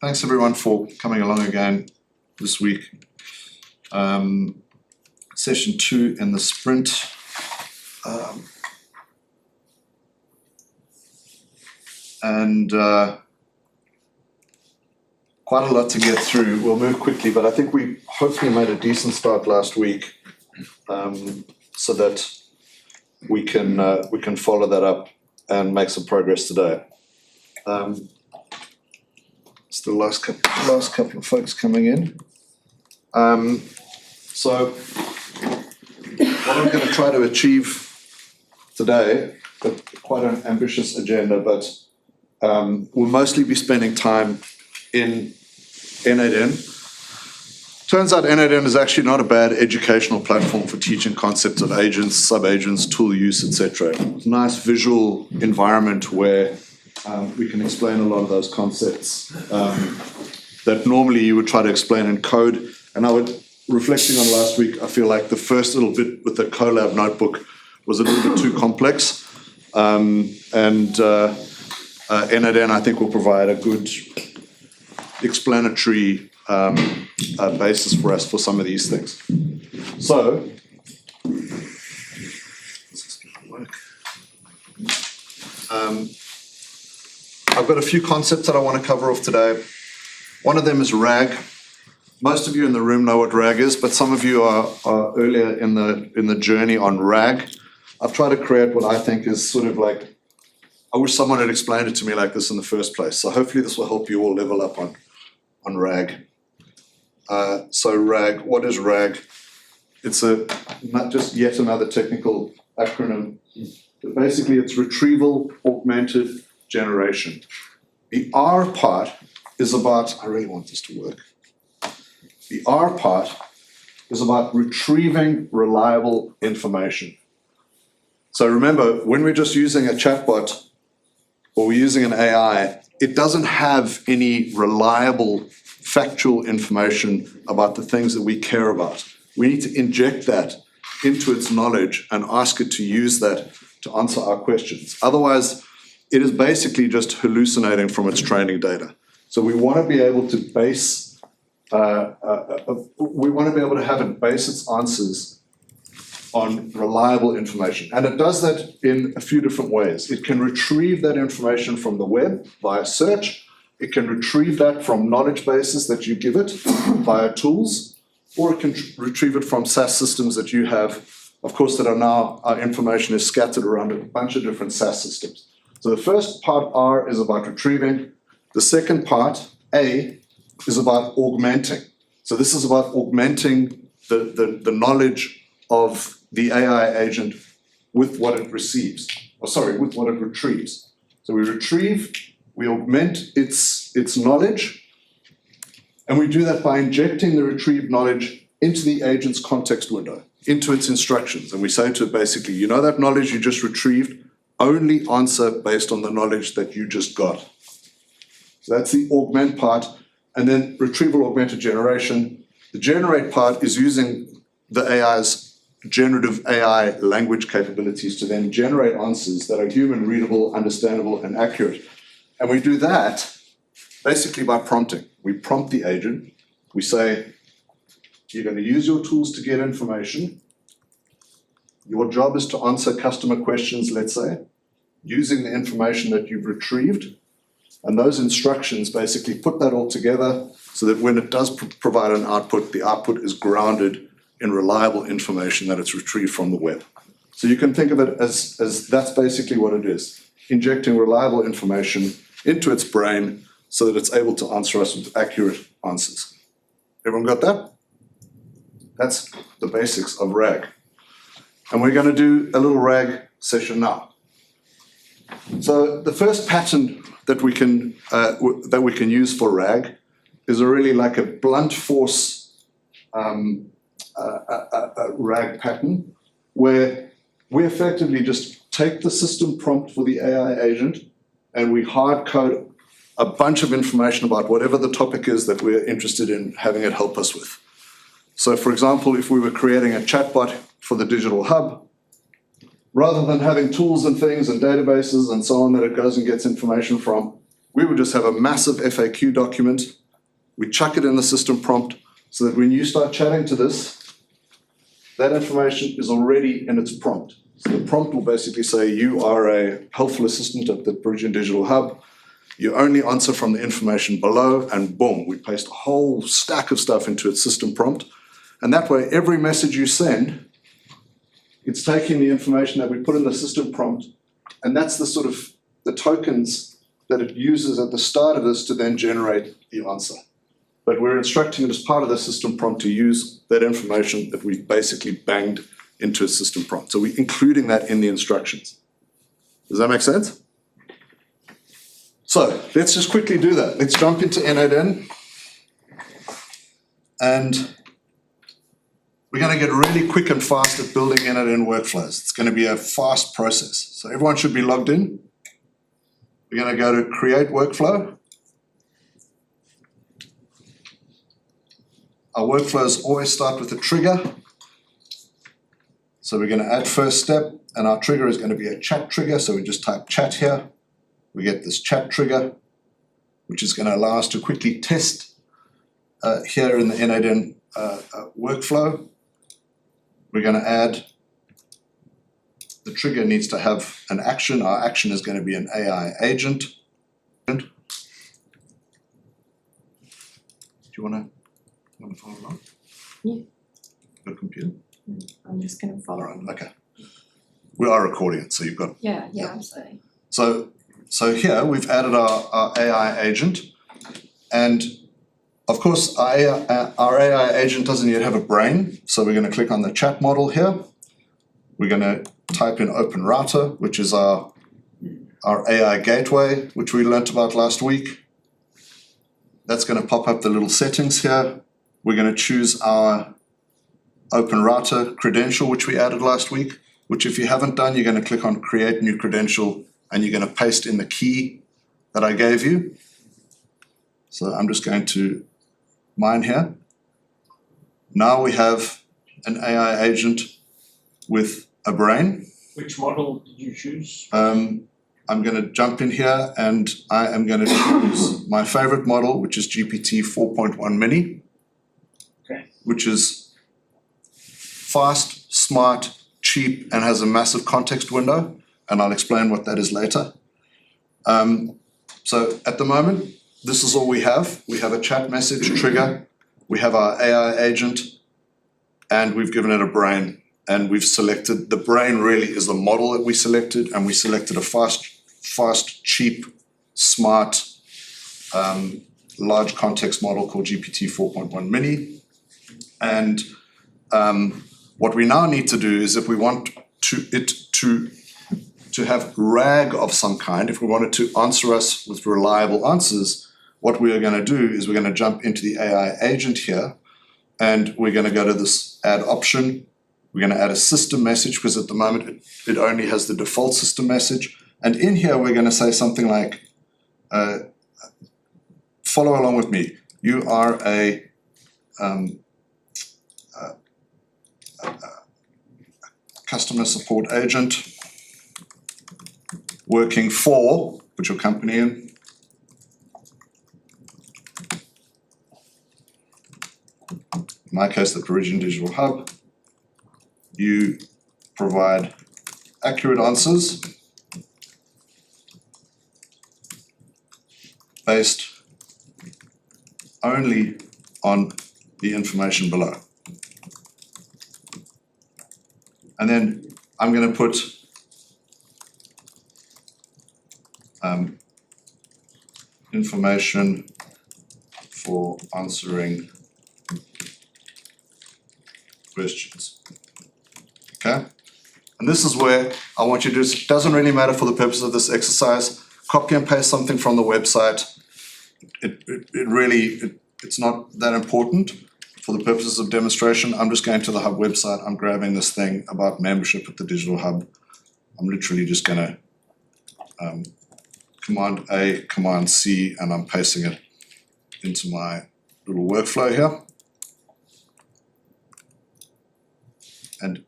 Thanks everyone for coming along again this week. Session 2 in the sprint. Quite a lot to get through. We'll move quickly, but I think we hopefully made a decent start last week, so that we can follow that up and make some progress today. It's the last couple of folks coming in. So what I'm going to try to achieve today, quite an ambitious agenda, but we'll mostly be spending time in n8n. Turns out n8n is actually not a bad educational platform for teaching concepts of agents, subagents, tool use, etc. Nice visual environment where we can explain a lot of those concepts that normally you would try to explain in code. And reflecting on last week, I feel like the first little bit with the Colab notebook was a little bit too complex. n8n, I think, will provide a good explanatory basis for us for some of these things. So, I've got a few concepts that I want to cover off today. One of them is RAG. Most of you in the room know what RAG is, but some of you are earlier in the journey on RAG. I've tried to create what I think is sort of like, I wish someone had explained it to me like this in the first place. So hopefully this will help you all level up on RAG. So RAG, what is RAG? It's not just yet another technical acronym, but basically it's Retrieval Augmented Generation. The R part is about, I really want this to work. The R part is about retrieving reliable information. So remember, when we're just using a chatbot or we're using an AI, it doesn't have any reliable factual information about the things that we care about. We need to inject that into its knowledge and ask it to use that to answer our questions. Otherwise, it is basically just hallucinating from its training data. So we want to be able to base, have it base its answers on reliable information. And it does that in a few different ways. It can retrieve that information from the web via search. It can retrieve that from knowledge bases that you give it via tools, or it can retrieve it from SaaS systems that you have, of course, that are now, our information is scattered around a bunch of different SaaS systems. So the first part, R, is about retrieving. The second part, A, is about augmenting. So this is about augmenting the knowledge of the AI agent with what it receives, with what it retrieves. So we retrieve, we augment its knowledge, and we do that by injecting the retrieved knowledge into the agent's context window, into its instructions. And we say to it basically, you know that knowledge you just retrieved? Only answer based on the knowledge that you just got. So that's the augment part. And then retrieval augmented generation. The generate part is using the AI's generative AI language capabilities to then generate answers that are human readable, understandable, and accurate. And we do that basically by prompting. We prompt the agent. We say, you're going to use your tools to get information. Your job is to answer customer questions, let's say, using the information that you've retrieved. And those instructions basically put that all together so that when it does provide an output, the output is grounded in reliable information that it's retrieved from the web. So you can think of it as that's basically what it is, injecting reliable information into its brain so that it's able to answer us with accurate answers. Everyone got that? That's the basics of RAG. And we're going to do a little RAG session now. So the first pattern that we can use for RAG is really like a blunt force RAG pattern, where we effectively just take the system prompt for the AI agent and we hard code a bunch of information about whatever the topic is that we're interested in having it help us with. So for example, if we were creating a chatbot for the Digital Hub, rather than having tools and things and databases and so on that it goes and gets information from, we would just have a massive FAQ document. We chuck it in the system prompt so that when you start chatting to this, that information is already in its prompt. So the prompt will basically say, you are a helpful assistant at the Peregian Digital Hub. You only answer from the information below, and boom, we paste a whole stack of stuff into its system prompt. And that way, every message you send, it's taking the information that we put in the system prompt, and that's the sort of the tokens that it uses at the start of this to then generate the answer. But we're instructing it as part of the system prompt to use that information that we basically banged into a system prompt. So we're including that in the instructions. Does that make sense? So let's just quickly do that. Let's jump into n8n. And we're going to get really quick and fast at building n8n workflows. It's going to be a fast process. So everyone should be logged in. We're going to go to create workflow. Our workflows always start with a trigger. So we're going to add first step, and our trigger is going to be a chat trigger. So we just type chat here. We get this chat trigger, which is going to allow us to quickly test here in the n8n workflow. We're going to add, the trigger needs to have an action. Our action is going to be an AI agent. Do you want to follow along? Yeah. Your computer? I'm just going to follow. All right, okay. We are recording it, so you've got. Yeah, absolutely. So here we've added our AI agent, and of course our AI agent doesn't yet have a brain, so we're going to click on the chat model here. We're going to type in OpenRouter, which is our AI gateway, which we learnt about last week. That's going to pop up the little settings here. We're going to choose our OpenRouter credential, which we added last week, which if you haven't done, you're going to click on Create New Credential, and you're going to paste in the key that I gave you. So I'm just going to mine here. Now we have an AI agent with a brain. Which model did you choose? I'm going to jump in here, and I am going to choose my favorite model, which is GPT 4.1 Mini. Okay. Which is fast, smart, cheap, and has a massive context window, and I'll explain what that is later. So at the moment, this is all we have. We have a chat message trigger, we have our AI agent, and we've given it a brain. And we've selected, the brain really is the model that we selected, and we selected a fast, cheap, smart, large context model called GPT 4.1 Mini. And what we now need to do is, if we want to have RAG of some kind, if we wanted to answer us with reliable answers, what we are going to do is we're going to jump into the AI agent here, and we're going to go to this add option. We're going to add a system message, because at the moment it only has the default system message. And in here we're going to say something like, follow along with me. You are a customer support agent working for, put your company in, my case, the Peregian Digital Hub. You provide accurate answers based only on the information below. And then I'm going to put information for answering questions. Okay? And this is where I want you to do this. It doesn't really matter for the purpose of this exercise. Copy and paste something from the website. It's not that important. For the purposes of demonstration, I'm just going to the Hub website. I'm grabbing this thing about membership at the Digital Hub. I'm literally just going to Command A, Command C, and I'm pasting it into my little workflow here. And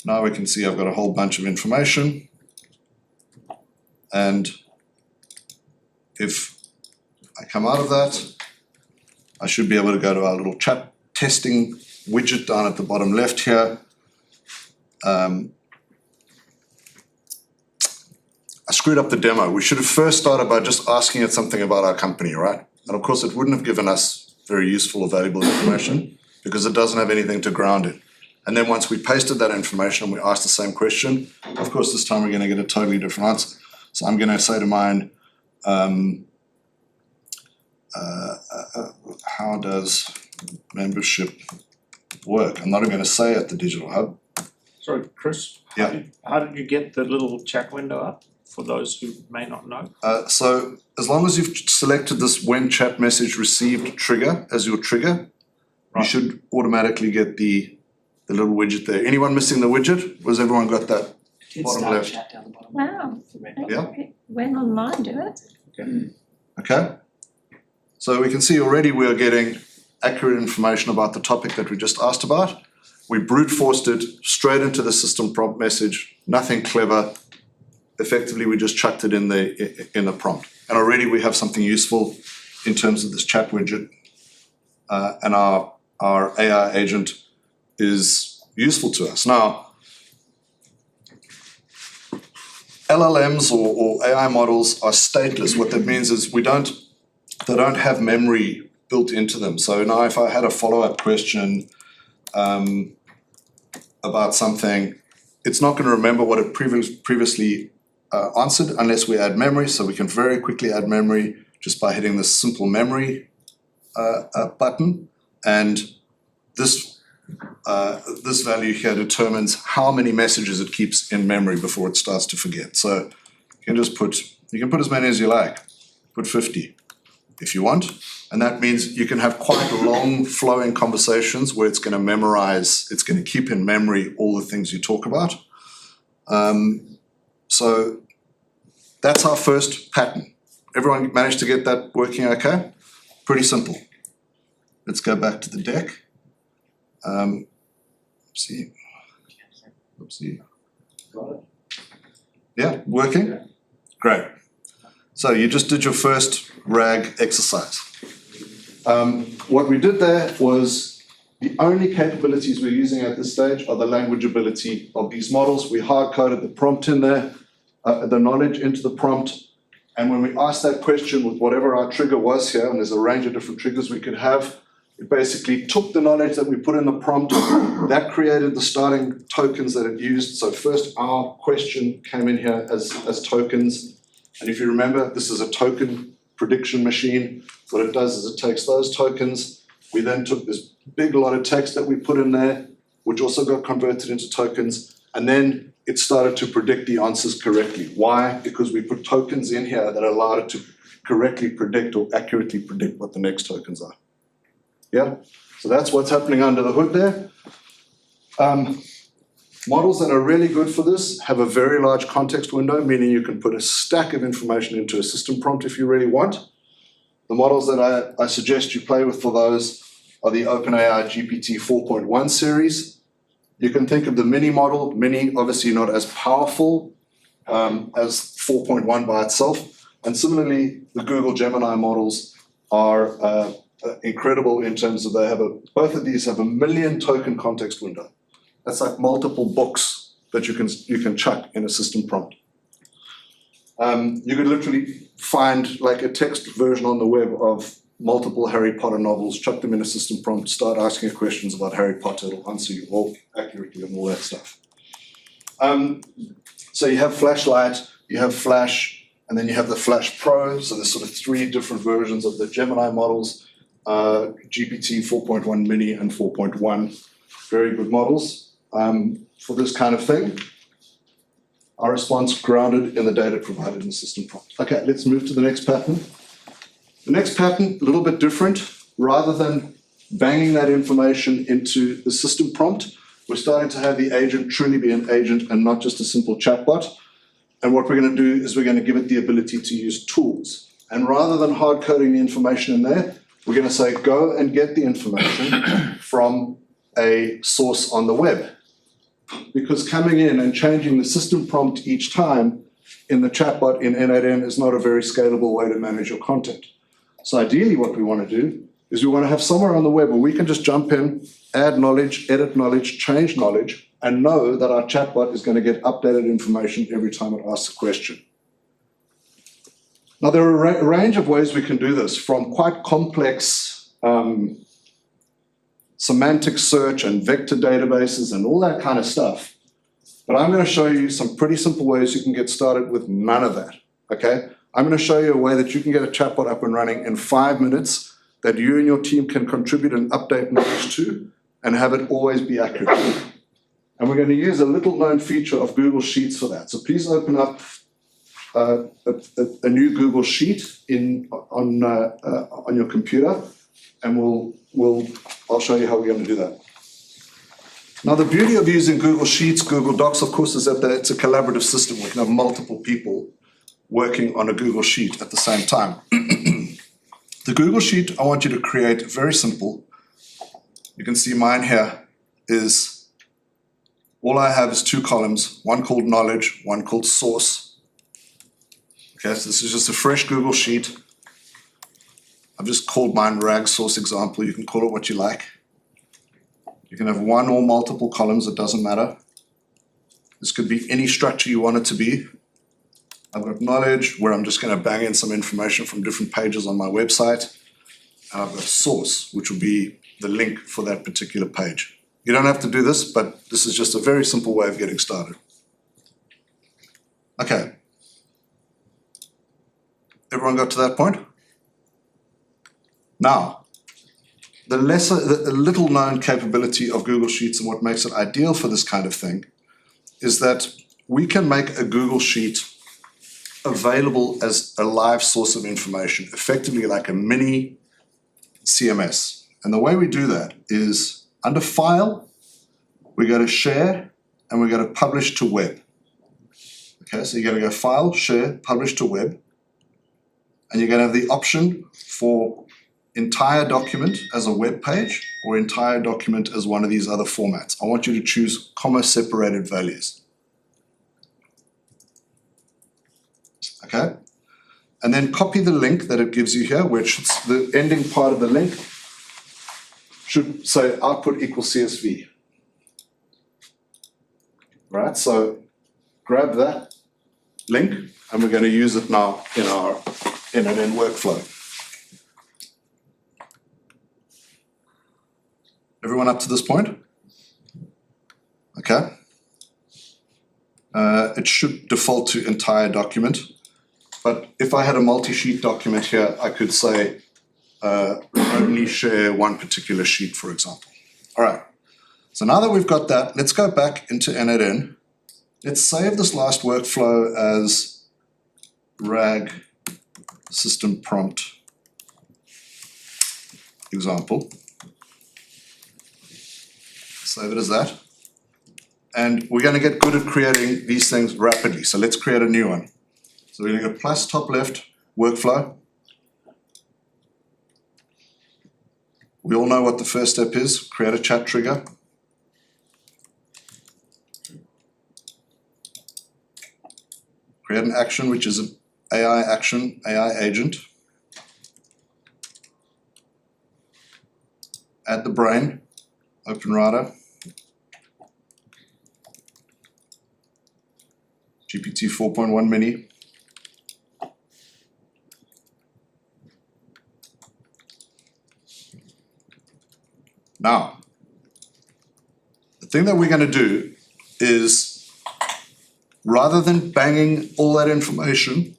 now we can see I've got a whole bunch of information, and if I come out of that, I should be able to go to our little chat testing widget down at the bottom left here. I screwed up the demo. We should have first started by just asking it something about our company, right? And of course, it wouldn't have given us very useful or valuable information because it doesn't have anything to ground it. And then once we pasted that information and we asked the same question, of course, this time we're going to get a totally different answer. So I'm going to say to mine, how does membership work? I'm not even going to say at the Digital Hub. Sorry, Chris? Yeah. How did you get the little chat window up for those who may not know? So as long as you've selected this when chat message received trigger as your trigger, you should automatically get the little widget there. Anyone missing the widget? Was everyone got that? Did Bottom start left. chat down the bottom. Wow. The red Yeah. Okay. When online, do it. Okay. So we can see already we are getting accurate information about the topic that we just asked about. We brute forced it straight into the system prompt message, nothing clever. Effectively, we just chucked it in the prompt. And already we have something useful in terms of this chat widget. And our AI agent is useful to us. Now, LLMs or AI models are stateless. What that means is they don't have memory built into them. So now if I had a follow-up question about something, it's not going to remember what it previously answered unless we add memory. So we can very quickly add memory just by hitting this simple memory button. And this value here determines how many messages it keeps in memory before it starts to forget. So you can put as many as you like. Put 50 if you want. And that means you can have quite long flowing conversations where it's going to memorize, it's going to keep in memory all the things you talk about. So that's our first pattern. Everyone managed to get that working okay? Pretty simple. Let's go back to the deck. Oopsie. Yeah, working? Great. So you just did your first RAG exercise. What we did there was the only capabilities we're using at this stage are the language ability of these models. We hard-coded the prompt in there, the knowledge into the prompt. And when we asked that question with whatever our trigger was here, and there's a range of different triggers we could have, it basically took the knowledge that we put in the prompt, that created the starting tokens that it used. So first our question came in here as tokens. And if you remember, this is a token prediction machine. What it does is it takes those tokens. We then took this big lot of text that we put in there, which also got converted into tokens. And then it started to predict the answers correctly. Why? Because we put tokens in here that allowed it to correctly predict or accurately predict what the next tokens are. Yeah, so that's what's happening under the hood there. Models that are really good for this have a very large context window, meaning you can put a stack of information into a system prompt if you really want. The models that I suggest you play with for those are the OpenAI GPT 4.1 series. You can think of the mini model, mini obviously not as powerful as 4.1 by itself. And similarly, the Google Gemini models are incredible in terms of both of these have 1 million token context window. That's like multiple books that you can chuck in a system prompt. You could literally find like a text version on the web of multiple Harry Potter novels, chuck them in a system prompt, start asking it questions about Harry Potter, it'll answer you all accurately and all that stuff. So you have Flashlight, you have Flash, and then you have the Flash Pro. So there's sort of 3 different versions of the Gemini models, GPT 4.1 mini and 4.1, very good models for this kind of thing. Our response grounded in the data provided in the system prompt. Okay, let's move to the next pattern. The next pattern, a little bit different. Rather than banging that information into the system prompt, we're starting to have the agent truly be an agent and not just a simple chatbot. And what we're going to do is we're going to give it the ability to use tools. And rather than hard coding the information in there, we're going to say, go and get the information from a source on the web. Because coming in and changing the system prompt each time in the chatbot in n8n is not a very scalable way to manage your content. So ideally what we want to do is we want to have somewhere on the web where we can just jump in, add knowledge, edit knowledge, change knowledge, and know that our chatbot is going to get updated information every time it asks a question. Now, there are a range of ways we can do this, from quite complex semantic search and vector databases and all that kind of stuff. But I'm going to show you some pretty simple ways you can get started with none of that, okay? I'm going to show you a way that you can get a chatbot up and running in 5 minutes that you and your team can contribute and update knowledge to and have it always be accurate. And we're going to use a little known feature of Google Sheets for that. So please open up a new Google Sheet on your computer, and I'll show you how we're going to do that. Now, the beauty of using Google Sheets, Google Docs, of course, is that it's a collaborative system. We can have multiple people working on a Google Sheet at the same time. The Google Sheet I want you to create very simple. You can see mine here is, all I have is 2 columns, one called knowledge, one called source. Okay, so this is just a fresh Google Sheet. I've just called mine rag source example. You can call it what you like. You can have one or multiple columns, it doesn't matter. This could be any structure you want it to be. I've got knowledge, where I'm just going to bang in some information from different pages on my website. And I've got source, which will be the link for that particular page. You don't have to do this, but this is just a very simple way of getting started. Okay. Everyone got to that point? Now, the little known capability of Google Sheets and what makes it ideal for this kind of thing is that we can make a Google Sheet available as a live source of information, effectively like a mini CMS. And the way we do that is under File, we go to Share, and we go to Publish to Web. Okay, so you're going to go File, Share, Publish to Web, and you're going to have the option for entire document as a web page or entire document as one of these other formats. I want you to choose comma-separated values. Okay, and then copy the link that it gives you here, which the ending part of the link should say output equals CSV. Right, so grab that link and we're going to use it now in our n8n workflow. Everyone up to this point? Okay. It should default to entire document. But if I had a multi-sheet document here, I could say only share one particular sheet, for example. All right. So now that we've got that, let's go back into n8n. Let's save this last workflow as rag system prompt example. Save it as that. And we're going to get good at creating these things rapidly. So let's create a new one. So we're going to go plus top left, workflow. We all know what the first step is. Create a chat trigger. Create an action, which is an AI action, AI agent. Add the brain, OpenRouter. GPT 4.1 mini. Now, the thing that we're going to do is, rather than banging all that information,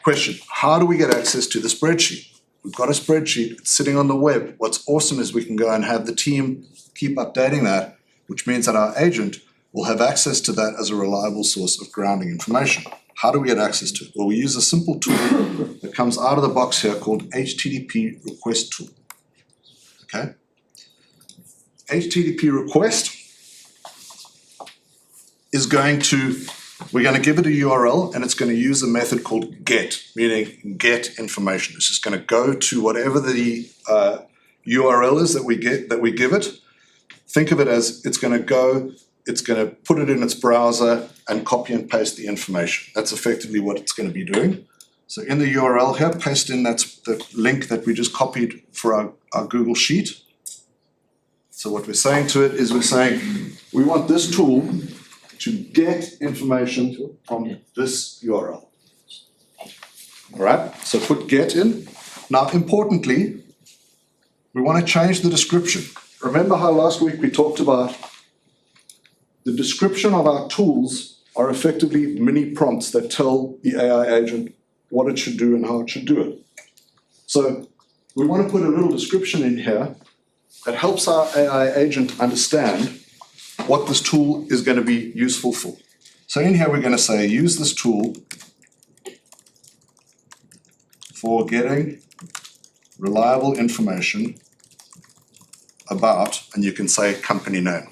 question, how do we get access to the spreadsheet? We've got a spreadsheet, it's sitting on the web. What's awesome is we can go and have the team keep updating that, which means that our agent will have access to that as a reliable source of grounding information. How do we get access to it? Well, we use a simple tool that comes out of the box here called HTTP request tool. Okay? HTTP request is we're going to give it a URL and it's going to use a method called get, meaning get information. It's just going to go to whatever the URL is that we give it. Think of it as it's going to go it's going to put it in its browser and copy and paste the information. That's effectively what it's going to be doing. So in the URL here, paste in that's the link that we just copied for our Google Sheet. So what we're saying to it is we're saying we want this tool to get information from this URL. All right, so put get in. Now, importantly, we want to change the description. Remember how last week we talked about the description of our tools are effectively mini prompts that tell the AI agent what it should do and how it should do it. So we want to put a little description in here that helps our AI agent understand what this tool is going to be useful for. So in here we're going to say use this tool for getting reliable information about, and you can say company name.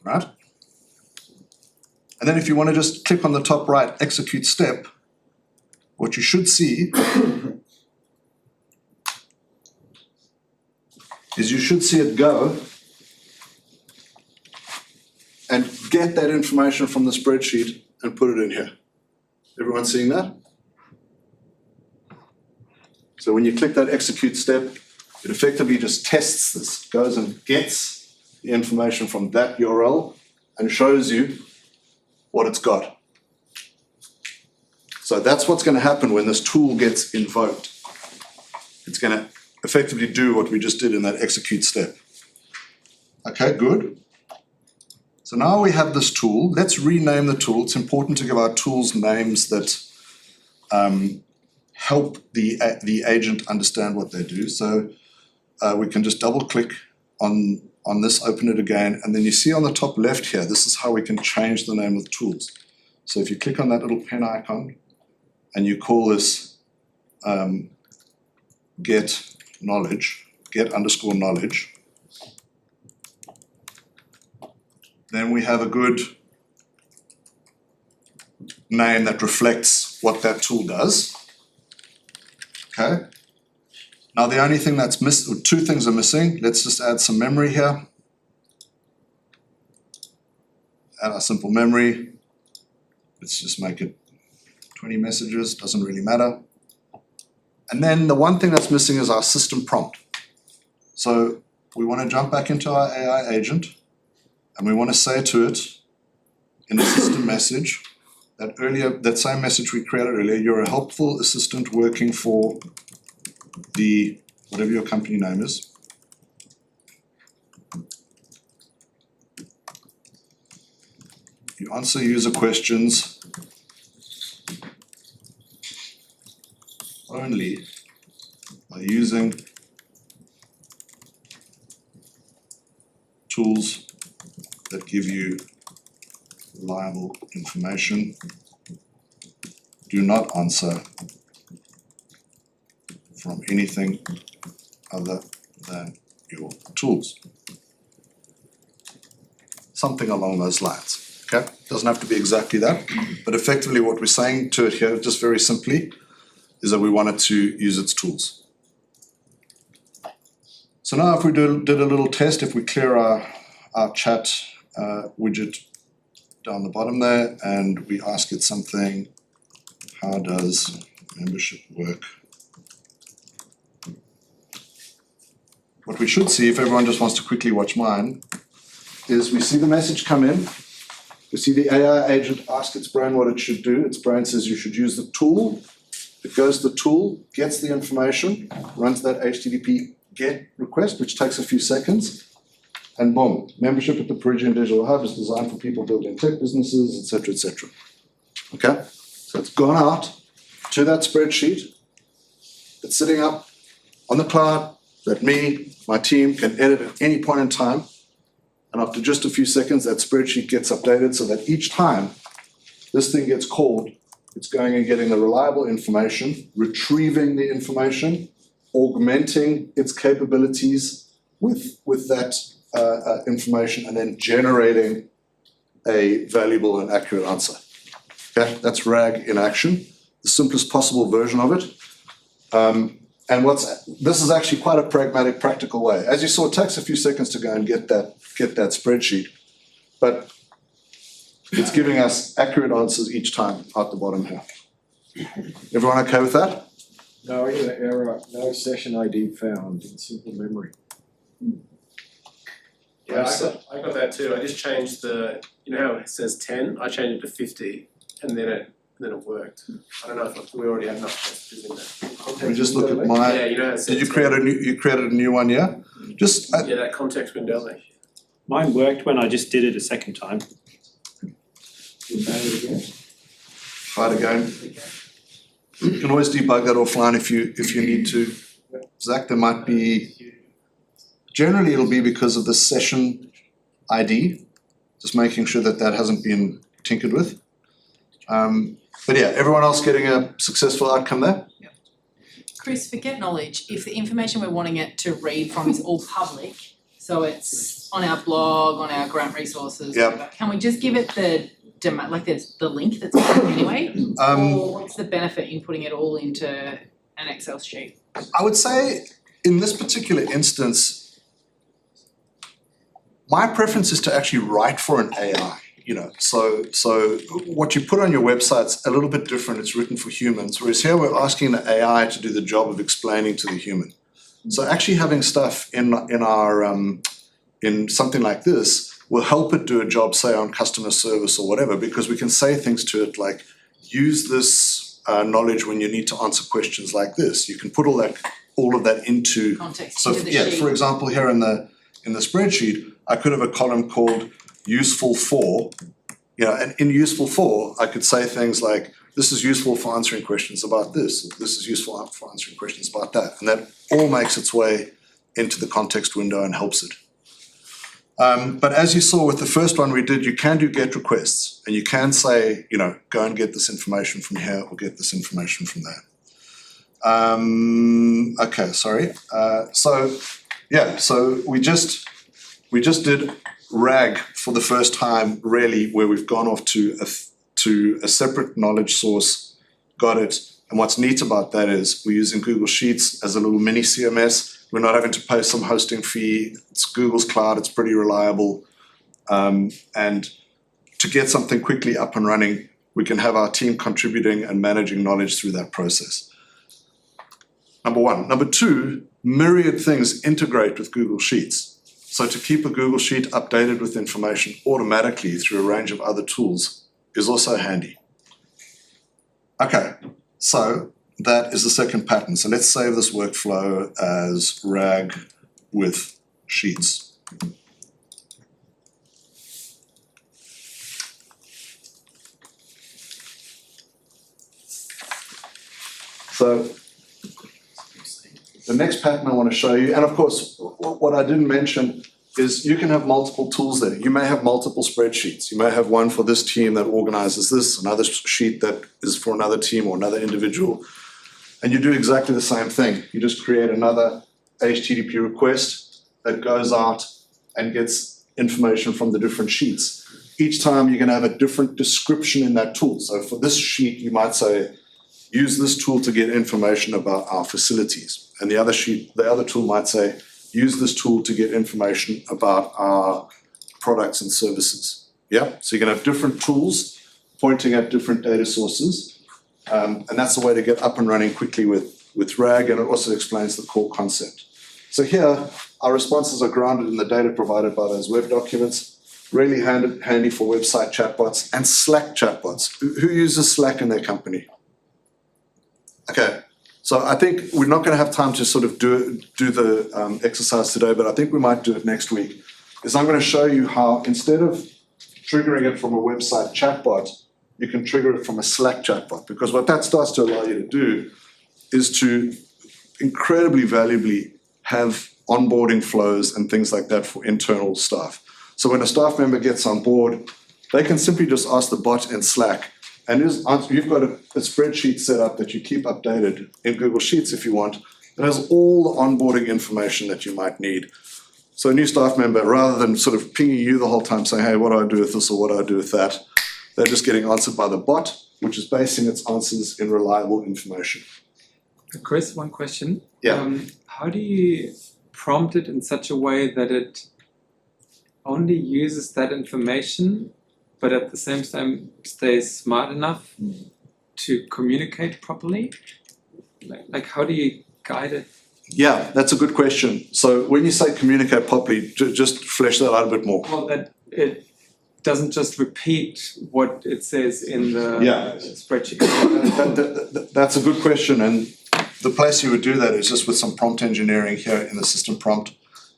Right? And then if you want to just click on the top right, execute step, what you should see is you should see it go and get that information from the spreadsheet and put it in here. Everyone seeing that? So when you click that execute step, it effectively just tests this, goes and gets the information from that URL and shows you what it's got. So that's what's going to happen when this tool gets invoked. It's going to effectively do what we just did in that execute step. Okay, good. So now we have this tool. Let's rename the tool. It's important to give our tools names that help the agent understand what they do. So we can just double click on this, open it again, and then you see on the top left here, this is how we can change the name of the tools. So if you click on that little pen icon and you call this get underscore knowledge, then we have a good name that reflects what that tool does. Okay. Now the only thing that's missing, two things are missing. Let's just add some memory here. Add our simple memory. Let's just make it 20 messages, doesn't really matter. And then the one thing that's missing is our system prompt. So we want to jump back into our AI agent and we want to say to it in the system message that same message we created earlier, you're a helpful assistant working for the, whatever your company name is. You answer user questions only by using tools that give you reliable information. Do not answer from anything other than your tools. Something along those lines, okay? Doesn't have to be exactly that, but effectively what we're saying to it here, just very simply, is that we want it to use its tools. So now if we did a little test, if we clear our chat widget down the bottom there, and we ask it something, how does membership work? What we should see, if everyone just wants to quickly watch mine, is we see the message come in. We see the AI agent ask its brain what it should do. Its brain says you should use the tool. It goes to the tool, gets the information, runs that HTTP GET request, which takes a few seconds, and boom, membership at the Peregian Digital Hub is designed for people building tech businesses, etc., etc. Okay, so it's gone out to that spreadsheet. It's sitting up on the cloud that me, my team can edit at any point in time. And after just a few seconds, that spreadsheet gets updated so that each time this thing gets called, it's going and getting the reliable information, retrieving the information, augmenting its capabilities with that information, and then generating a valuable and accurate answer. Okay, that's RAG in action, the simplest possible version of it. And this is actually quite a pragmatic, practical way. As you saw, it takes a few seconds to go and get that spreadsheet, but it's giving us accurate answers each time out the bottom here. Everyone okay with that? No, I got an error, no session ID found in simple memory. Yeah, I got that too. I just changed the, you know how it says 10? I changed it to 50 and then it worked. I don't know if we already have enough messages in there. Let me just look at my. Yeah, you know how it says. Did you create you created a new one? Yeah. Just. Yeah, that context window. Like. Mine worked when I just did it a second time. Try it again. You can always debug that offline if you need to. Zach, there might be. Generally, it'll be because of the session ID. Just making sure that hasn't been tinkered with. But yeah, everyone else getting a successful outcome there? Chris, for Get Knowledge, if the information we're wanting it to read from is all public, so it's on our blog, on our grant resources, Yep. can we just give it the there's the link that's on it anyway? Or what's the benefit in putting it all into an Excel sheet? I would say in this particular instance, my preference is to actually write for an AI. So what you put on your website's a little bit different. It's written for humans, whereas here we're asking the AI to do the job of explaining to the human. So actually having stuff in our in something like this will help it do a job, say on customer service or whatever, because we can say things to it like, use this knowledge when you need to answer questions like this. You can put all of that into Context, so into the yeah. sheet. For example, here in the spreadsheet, I could have a column called useful for, and in useful for, I could say things like, this is useful for answering questions about this, this is useful for answering questions about that, and that all makes its way into the context window and helps it. But as you saw with the first one we did, you can do get requests, and you can say, go and get this information from here or get this information from there. Okay, sorry. So we just did RAG for the first time, really, where we've gone off to a separate knowledge source, got it. And what's neat about that is we're using Google Sheets as a little mini CMS. We're not having to pay some hosting fee. It's Google's cloud, it's pretty reliable. And to get something quickly up and running, we can have our team contributing and managing knowledge through that process. Number one. Number two, myriad things integrate with Google Sheets. So to keep a Google Sheet updated with information automatically through a range of other tools is also handy. Okay, so that is the second pattern. So let's save this workflow as RAG with Sheets. So the next pattern I want to show you, and of course, what I didn't mention is you can have multiple tools there. You may have multiple spreadsheets. You may have one for this team that organizes this, another sheet that is for another team or another individual. And you do exactly the same thing. You just create another HTTP request that goes out and gets information from the different sheets. Each time you're going to have a different description in that tool. So for this sheet, you might say, use this tool to get information about our facilities. And the other tool might say, use this tool to get information about our products and services. Yeah, so you're gonna have different tools pointing at different data sources. And that's the way to get up and running quickly with RAG, and it also explains the core concept. So here, our responses are grounded in the data provided by those web documents, really handy for website chatbots and Slack chatbots. Who uses Slack in their company? Okay, so I think we're not going to have time to sort of do the exercise today, but I think we might do it next week. Is I'm going to show you how instead of triggering it from a website chatbot, you can trigger it from a Slack chatbot, because what that starts to allow you to do is to incredibly valuably have onboarding flows and things like that for internal staff. So when a staff member gets on board, they can simply just ask the bot in Slack, and you've got a spreadsheet set up that you keep updated in Google Sheets if you want. It has all the onboarding information that you might need. So a new staff member, rather than sort of pinging you the whole time saying, hey, what do I do with this or what do I do with that? They're just getting answered by the bot, which is basing its answers in reliable information. Chris, one question. Yeah. How do you prompt it in such a way that it only uses that information, but at the same time stays smart enough to communicate properly? Like how do you guide it? Yeah, that's a good question. So when you say communicate properly, just flesh that out a bit more. Well, that it doesn't just repeat what it says in the Yeah. spreadsheet. That's a good question, and the place you would do that is just with some prompt engineering here in the system prompt.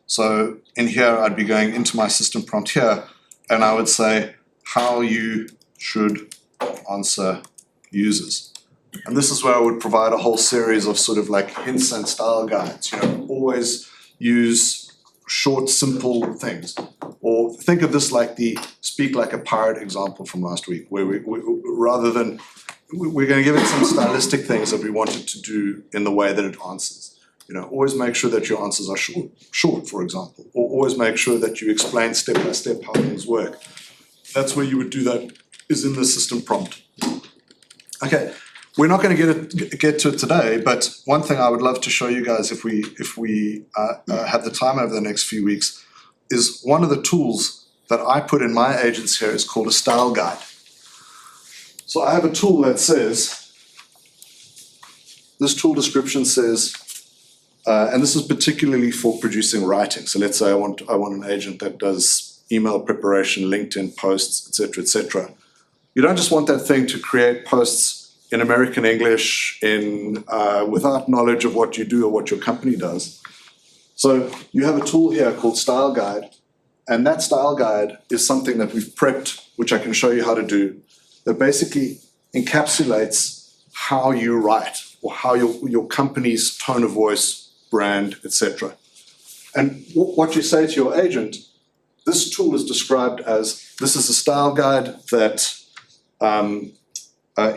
So in here, I'd be going into my system prompt here, and I would say how you should answer users. And this is where I would provide a whole series of sort of like hints and style guides. You know, always use short, simple things. Or think of this like the speak like a pirate example from last week, where we rather than we're going to give it some stylistic things that we want it to do in the way that it answers. You know, always make sure that your answers are short, for example, or always make sure that you explain step by step how things work. That's where you would do that, is in the system prompt. Okay, we're not going to get to it today, but one thing I would love to show you guys if we have the time over the next few weeks is one of the tools that I put in my agents here is called a style guide. So I have a tool that says, this tool description says, and this is particularly for producing writing. So let's say I want an agent that does email preparation, LinkedIn posts, etc., etc. You don't just want that thing to create posts in American English without knowledge of what you do or what your company does. So you have a tool here called Style Guide, and that Style Guide is something that we've prepped, which I can show you how to do, that basically encapsulates how you write or how your company's tone of voice, brand, etc. And what you say to your agent, this tool is described as, this is a style guide that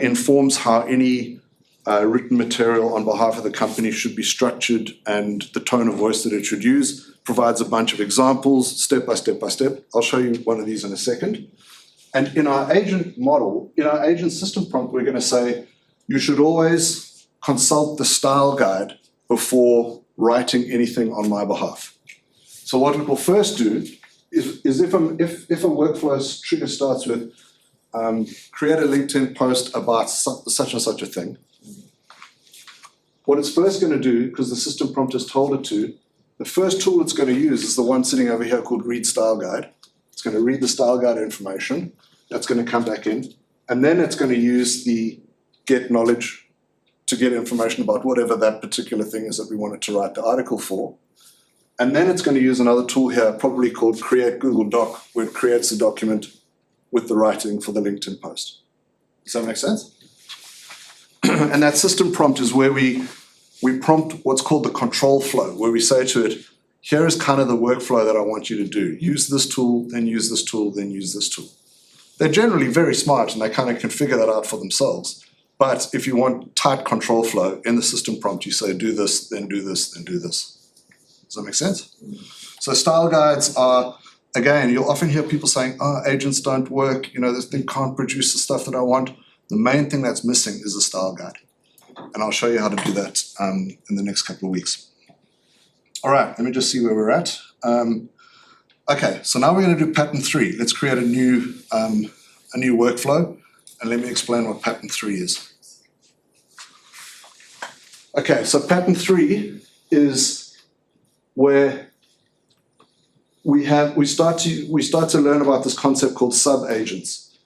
informs how any written material on behalf of the company should be structured and the tone of voice that it should use, provides a bunch of examples, step by step by step. I'll show you one of these in a second. And in our agent model, in our agent system prompt, we're going to say, you should always consult the style guide before writing anything on my behalf. So what it will first do is if a workflow trigger starts with, create a LinkedIn post about such and such a thing, what it's first going to do, because the system prompt has told it to, the first tool it's going to use is the one sitting over here called Read Style Guide. It's going to read the style guide information. That's going to come back in. And then it's going to use the get knowledge to get information about whatever that particular thing is that we wanted to write the article for. And then it's going to use another tool here, probably called Create Google Doc, where it creates a document with the writing for the LinkedIn post. Does that make sense? And that system prompt is where we prompt what's called the control flow, where we say to it, here is kind of the workflow that I want you to do. Use this tool, then use this tool, then use this tool. They're generally very smart and they kind of can figure that out for themselves. But if you want tight control flow in the system prompt, you say do this, then do this, then do this. Does that make sense? So style guides are, again, you'll often hear people saying, oh, agents don't work, you know, this thing can't produce the stuff that I want. The main thing that's missing is a style guide. And I'll show you how to do that in the next couple of weeks. All right, let me just see where we're at. Okay, so now we're going to do pattern 3. Let's create a new workflow, and let me explain what pattern 3 is. Okay, so pattern 3 is where we start to learn about this concept called subagents.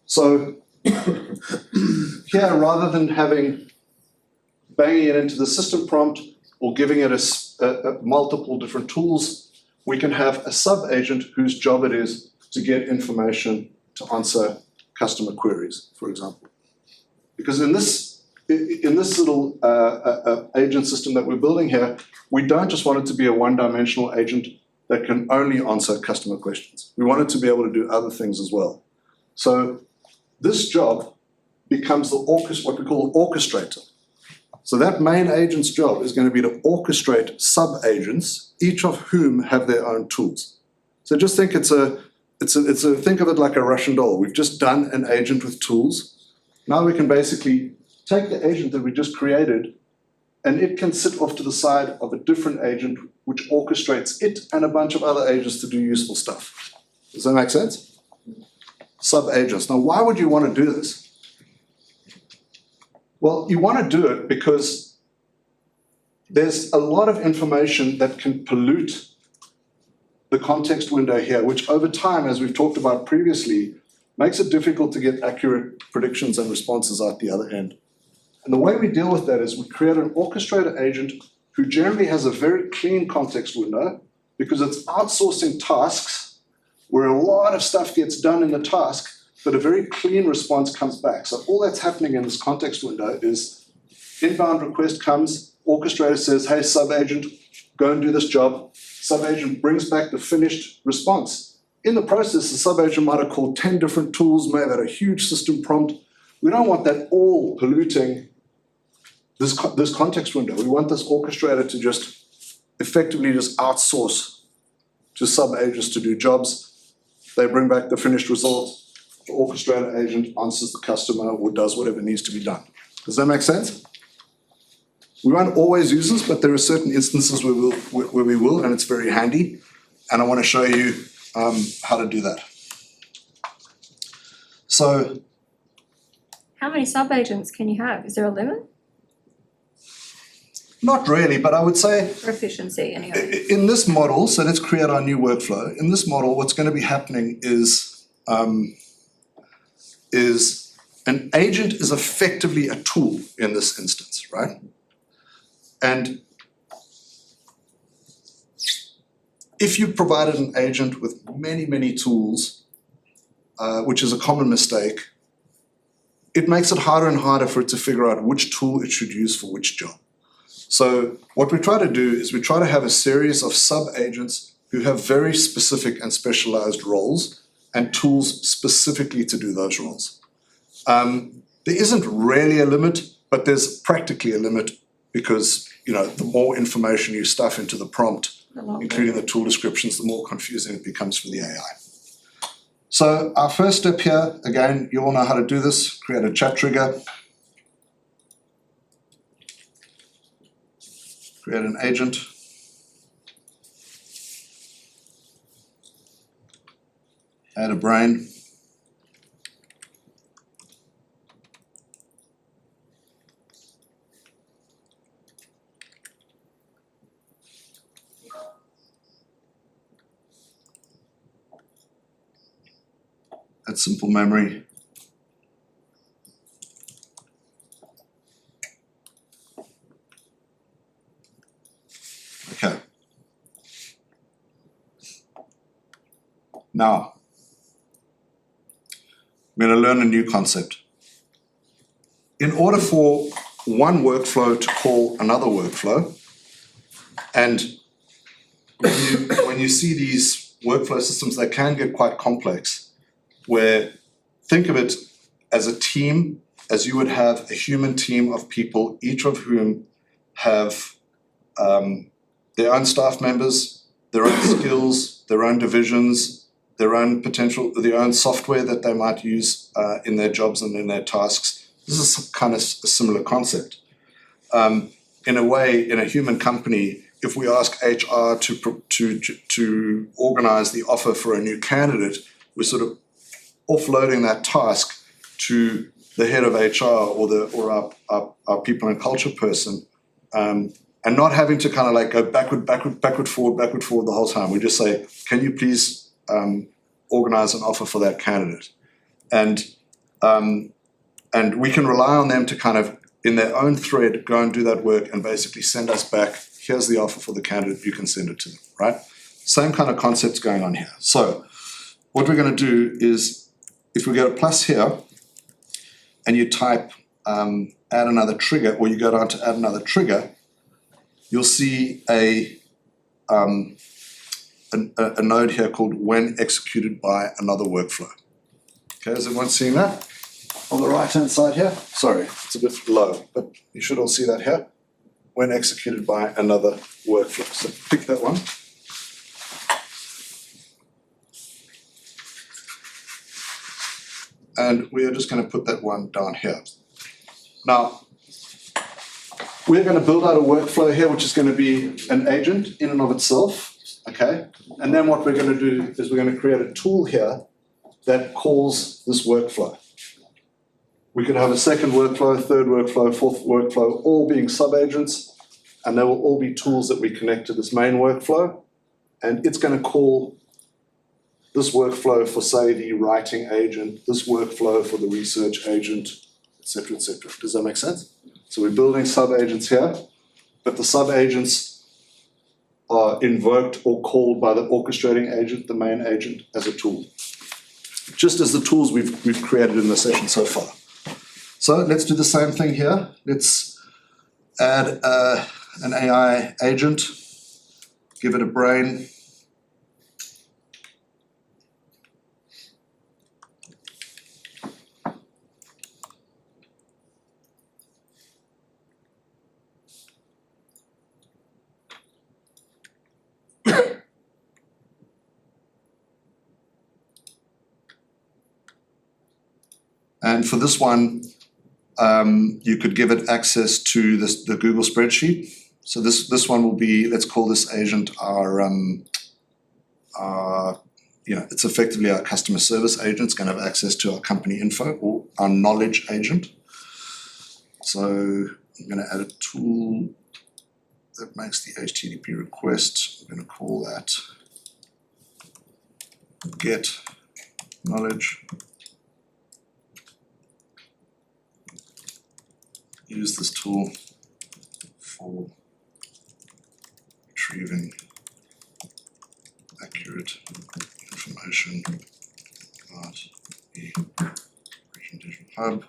So here, rather than banging it into the system prompt or giving it multiple different tools, we can have a sub-agent whose job it is to get information to answer customer queries, for example. Because in this little agent system that we're building here, we don't just want it to be a one-dimensional agent that can only answer customer questions. We want it to be able to do other things as well. So this job becomes what we call the orchestrator. So that main agent's job is going to be to orchestrate sub-agents, each of whom have their own tools. So just think think of it like a Russian doll. We've just done an agent with tools. Now we can basically take the agent that we just created and it can sit off to the side of a different agent which orchestrates it and a bunch of other agents to do useful stuff. Does that make sense? Sub-agents. Now, why would you want to do this? Well, you want to do it because there's a lot of information that can pollute the context window here, which over time, as we've talked about previously, makes it difficult to get accurate predictions and responses out the other end. And the way we deal with that is we create an orchestrator agent who generally has a very clean context window because it's outsourcing tasks where a lot of stuff gets done in the task, but a very clean response comes back. So all that's happening in this context window is inbound request comes, orchestrator says, hey, sub-agent, go and do this job. Sub-agent brings back the finished response. In the process, the sub-agent might have called 10 different tools, may have had a huge system prompt. We don't want that all polluting this context window. We want this orchestrator to just effectively just outsource to sub-agents to do jobs. They bring back the finished result. The orchestrator agent answers the customer or does whatever needs to be done. Does that make sense? We won't always use this, but there are certain instances where we will, and it's very handy. And I want to show you how to do that. So, How many sub-agents can you have? Is there a limit not really, but I would say for efficiency anyway? in this model, so let's create our new workflow. In this model, what's going to be happening is an agent is effectively a tool in this instance, right? And if you provided an agent with many, many tools, which is a common mistake, it makes it harder and harder for it to figure out which tool it should use for which job. So what we try to do is we try to have a series of sub-agents who have very specific and specialized roles and tools specifically to do those roles. There isn't really a limit, but there's practically a limit because, you know, the more information you stuff into the prompt, including the tool descriptions, the more confusing it becomes for the AI. So our first step here, again, you all know how to do this, create a chat trigger, create an agent, add a brain, add simple memory, okay. Now, we're going to learn a new concept. In order for one workflow to call another workflow, and when you see these workflow systems, they can get quite complex, where think of it as a team, as you would have a human team of people, each of whom have their own staff members, their own skills, their own divisions, their own potential, their own software that they might use in their jobs and in their tasks. This is kind of a similar concept. In a way, in a human company, if we ask HR to organize the offer for a new candidate, we're sort of offloading that task to the head of HR or our people and culture person, and not having to kind of like go backward, forward the whole time. We just say, can you please organize an offer for that candidate? And we can rely on them to kind of, in their own thread, go and do that work and basically send us back, here's the offer for the candidate, you can send it to them, right? Same kind of concepts going on here. So what we're going to do is, if we go to plus here, and you type add another trigger, or you go down to add another trigger, you'll see a node here called when executed by another workflow. Okay, is everyone seeing that? On the right-hand side here? Sorry, it's a bit low, but you should all see that here. When executed by another workflow. So pick that one. And we are just going to put that one down here. Now, we're gonna build out a workflow here, which is gonna be an agent in and of itself, okay? And then what we're gonna do is we're gonna create a tool here that calls this workflow. We could have a second workflow, third workflow, fourth workflow, all being subagents, and they will all be tools that we connect to this main workflow. And it's gonna call this workflow for, say, the writing agent, this workflow for the research agent, et cetera, et cetera. Does that make sense? So we're building subagents here, but the subagents are invoked or called by the orchestrating agent, the main agent, as a tool. Just as the tools we've created in the session so far. So let's do the same thing here. Let's add an AI agent, give it a brain. And for this one, you could give it access to the Google spreadsheet. So this one will be, let's call this agent our it's effectively our customer service agent. It's going to have access to our company info or our knowledge agent. So I'm going to add a tool that makes the HTTP request. I'm going to call that get knowledge. Use this tool for retrieving accurate information about the Peregian Digital Hub.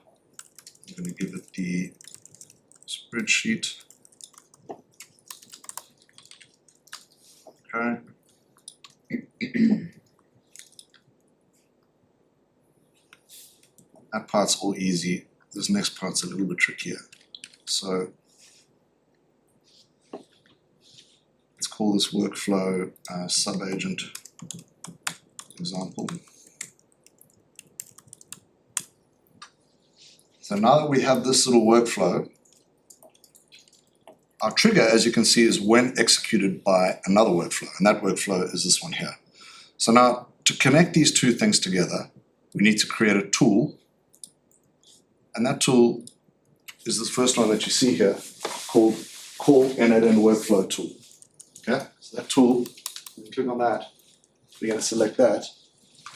I'm going to give it the spreadsheet. Okay. That part's all easy. This next part's a little bit trickier. So let's call this workflow subagent example. So now that we have this little workflow, our trigger, as you can see, is when executed by another workflow, and that workflow is this one here. So now to connect these two things together, we need to create a tool. And that tool is this first one that you see here called call n8n workflow tool. Okay, so that tool, when you click on that, we're going to select that,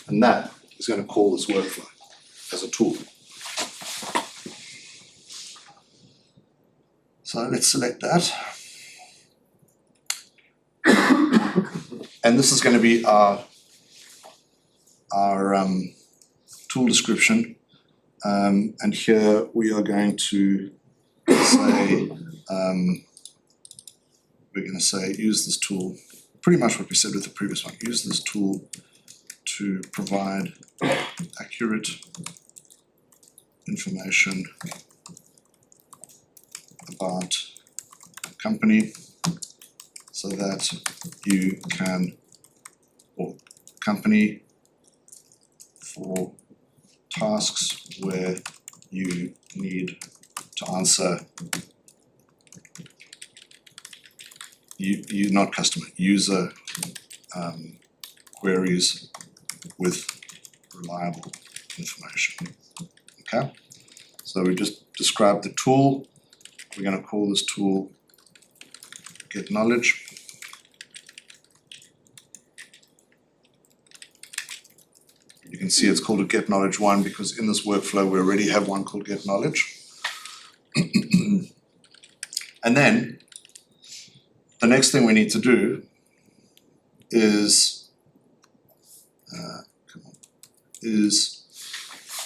and that is going to call this workflow as a tool. So let's select that. And this is going to be our tool description. And here we are going to say, use this tool, pretty much what we said with the previous one, use this tool to provide accurate information about a company so that you can, or company for tasks where you need to answer you not customer, user queries with reliable information. Okay, so we just described the tool. We're going to call this tool get knowledge. You can see it's called a get knowledge one because in this workflow we already have one called get knowledge. And then the next thing we need to do is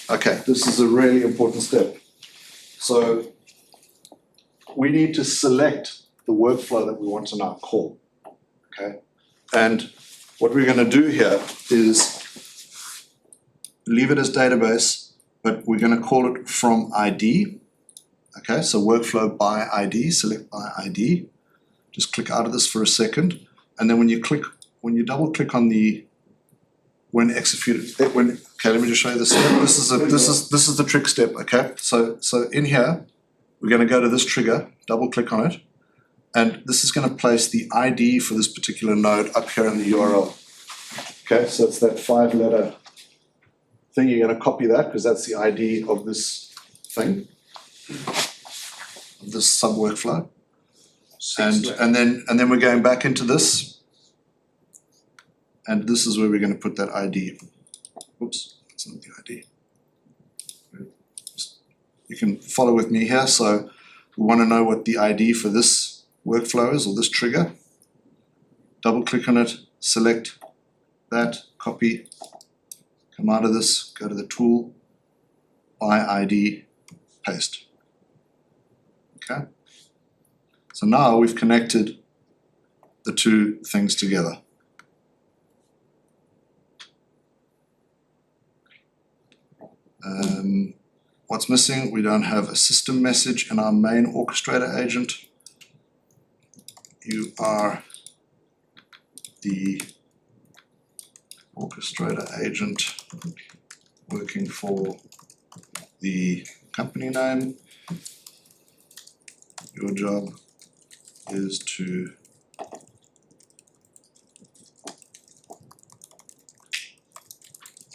okay, this is a really important step. So we need to select the workflow that we want to now call. Okay, and what we're going to do here is leave it as database, but we're going to call it from ID. Okay, so workflow by ID, select by ID. Just click out of this for a second, and then when you double click on the when executed, okay, let me just show you this step. This is the trick step. Okay, so in here we're going to go to this trigger, double click on it, and this is going to place the ID for this particular node up here in the URL. Okay, so it's that 5-letter thing. You're going to copy that because that's the ID of this thing, of this sub workflow. And then we're going back into this, and this is where we're going to put that ID. Oops, that's not the ID. You can follow with me here. So we want to know what the ID for this workflow is, or this trigger. Double click on it, select that, copy, come out of this, go to the tool, by ID, paste. Okay. So now we've connected the two things together. What's missing? We don't have a system message in our main orchestrator agent. You are the orchestrator agent working for the company name. Your job is to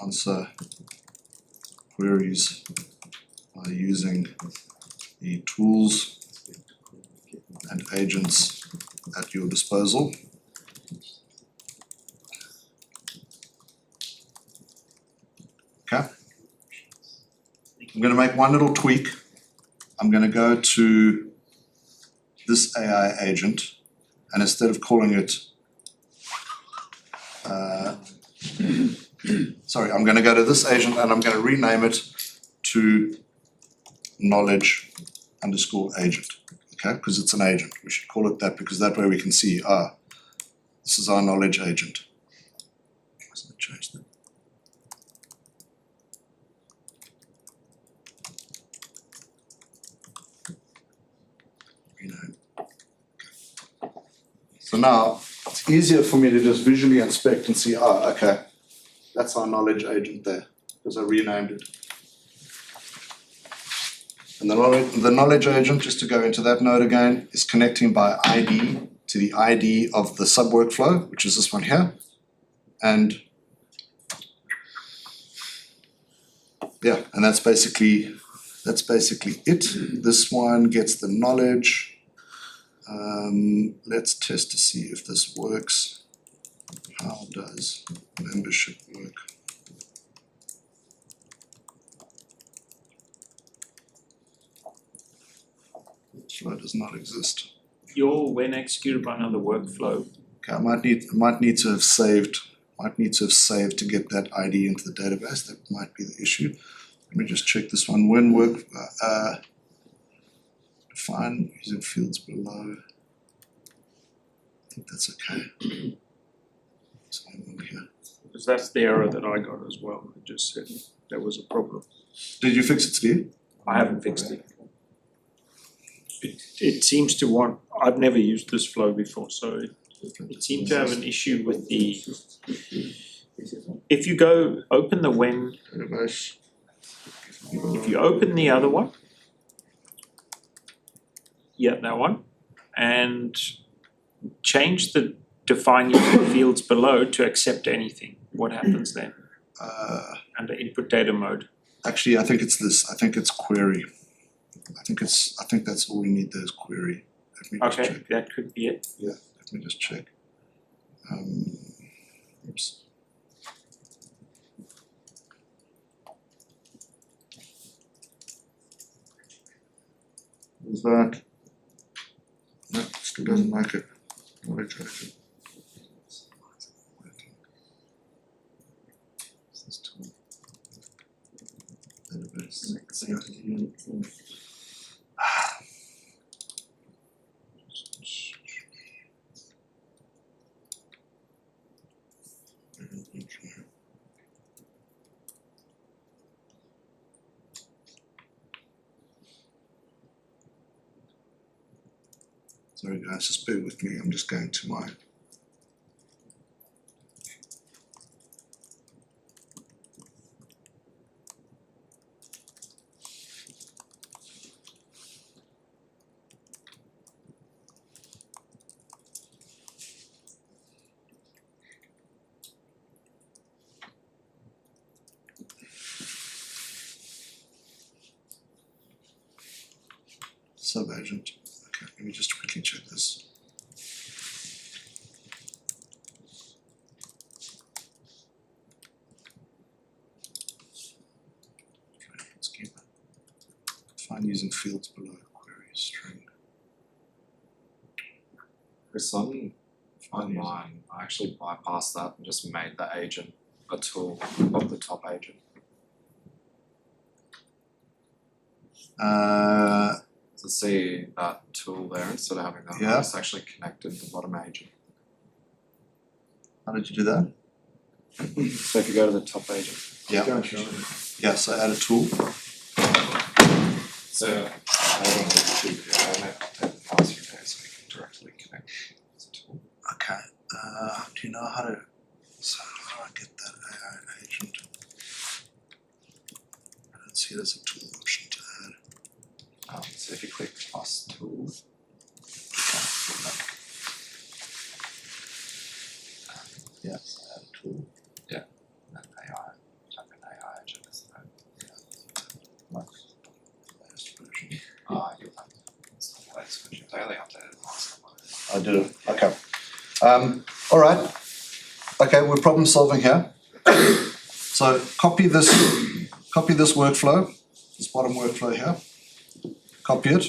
answer queries by using the tools and agents at your disposal. Okay. I'm going to make one little tweak. I'm going to go to this AI agent, and instead of calling it I'm going to go to this agent and I'm going to rename it to knowledge underscore agent, okay, because it's an agent. We should call it that because that way we can see, this is our knowledge agent. Why hasn't it changed that? Rename. Okay. So now it's easier for me to just visually inspect and see, okay, that's our knowledge agent there because I renamed it. And the knowledge agent, just to go into that node again, is connecting by ID to the ID of the sub workflow, which is this one here. And yeah, and that's basically it. This one gets the knowledge. Let's test to see if this works. How does membership work? Flow does not exist. When executed by another workflow. Okay, I might need to have saved to get that ID into the database. That might be the issue. Let me just check this one. When work define using fields below. I think that's okay. So I'm over here. Because that's the error that I got as well. It just said there was a problem. Did you fix it, Steve? I haven't fixed it. It seems to want, I've never used this flow before, so it seemed to have an issue with the, if you go open the when, Database. if you open the other one, yeah, that one, and change the define using fields below to accept anything, what happens then? Under input data mode. Actually, I think it's this. I think it's query. I think that's all we need there is query. Let me just check. That could be it. Yeah, let me just check. Oops. Is that? No, still doesn't like it. Knowledge agent. This tool. Database. Sorry guys, just bear with me, I'm just going to my Subagent. Okay, let me just quickly check this. Okay, let's keep it. Fine using fields below query string. Chris, on mine, I actually bypassed that and just made the agent a tool of the top agent. So see that tool there, instead of having that, Yeah. it's actually connected to the bottom agent. How did you do that? So if you go to the top agent, Yeah. Go and show me. Yeah, so add a tool. so adding it to the pass-through there, so we can directly connect as a tool. Okay. Do you know how to get that AI agent? I don't see there's a tool option to add. So if you click plus tool, Yeah, add a tool. and AI, type in AI agent as the Latest version. you'll have it's not the latest version, they only updated the last one. I did it. Okay. All right. Okay, we're problem solving here. So copy this workflow, this bottom workflow here. Copy it.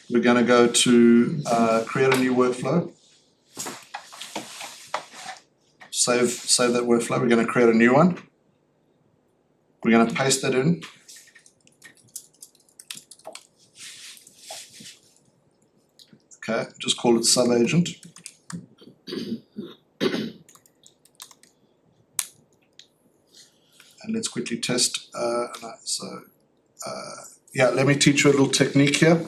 We're going to go to create a new workflow. Save that workflow. We're going to create a new one. We're going to paste that in. Okay, just call it Subagent. And let's quickly test. Yeah, let me teach you a little technique here.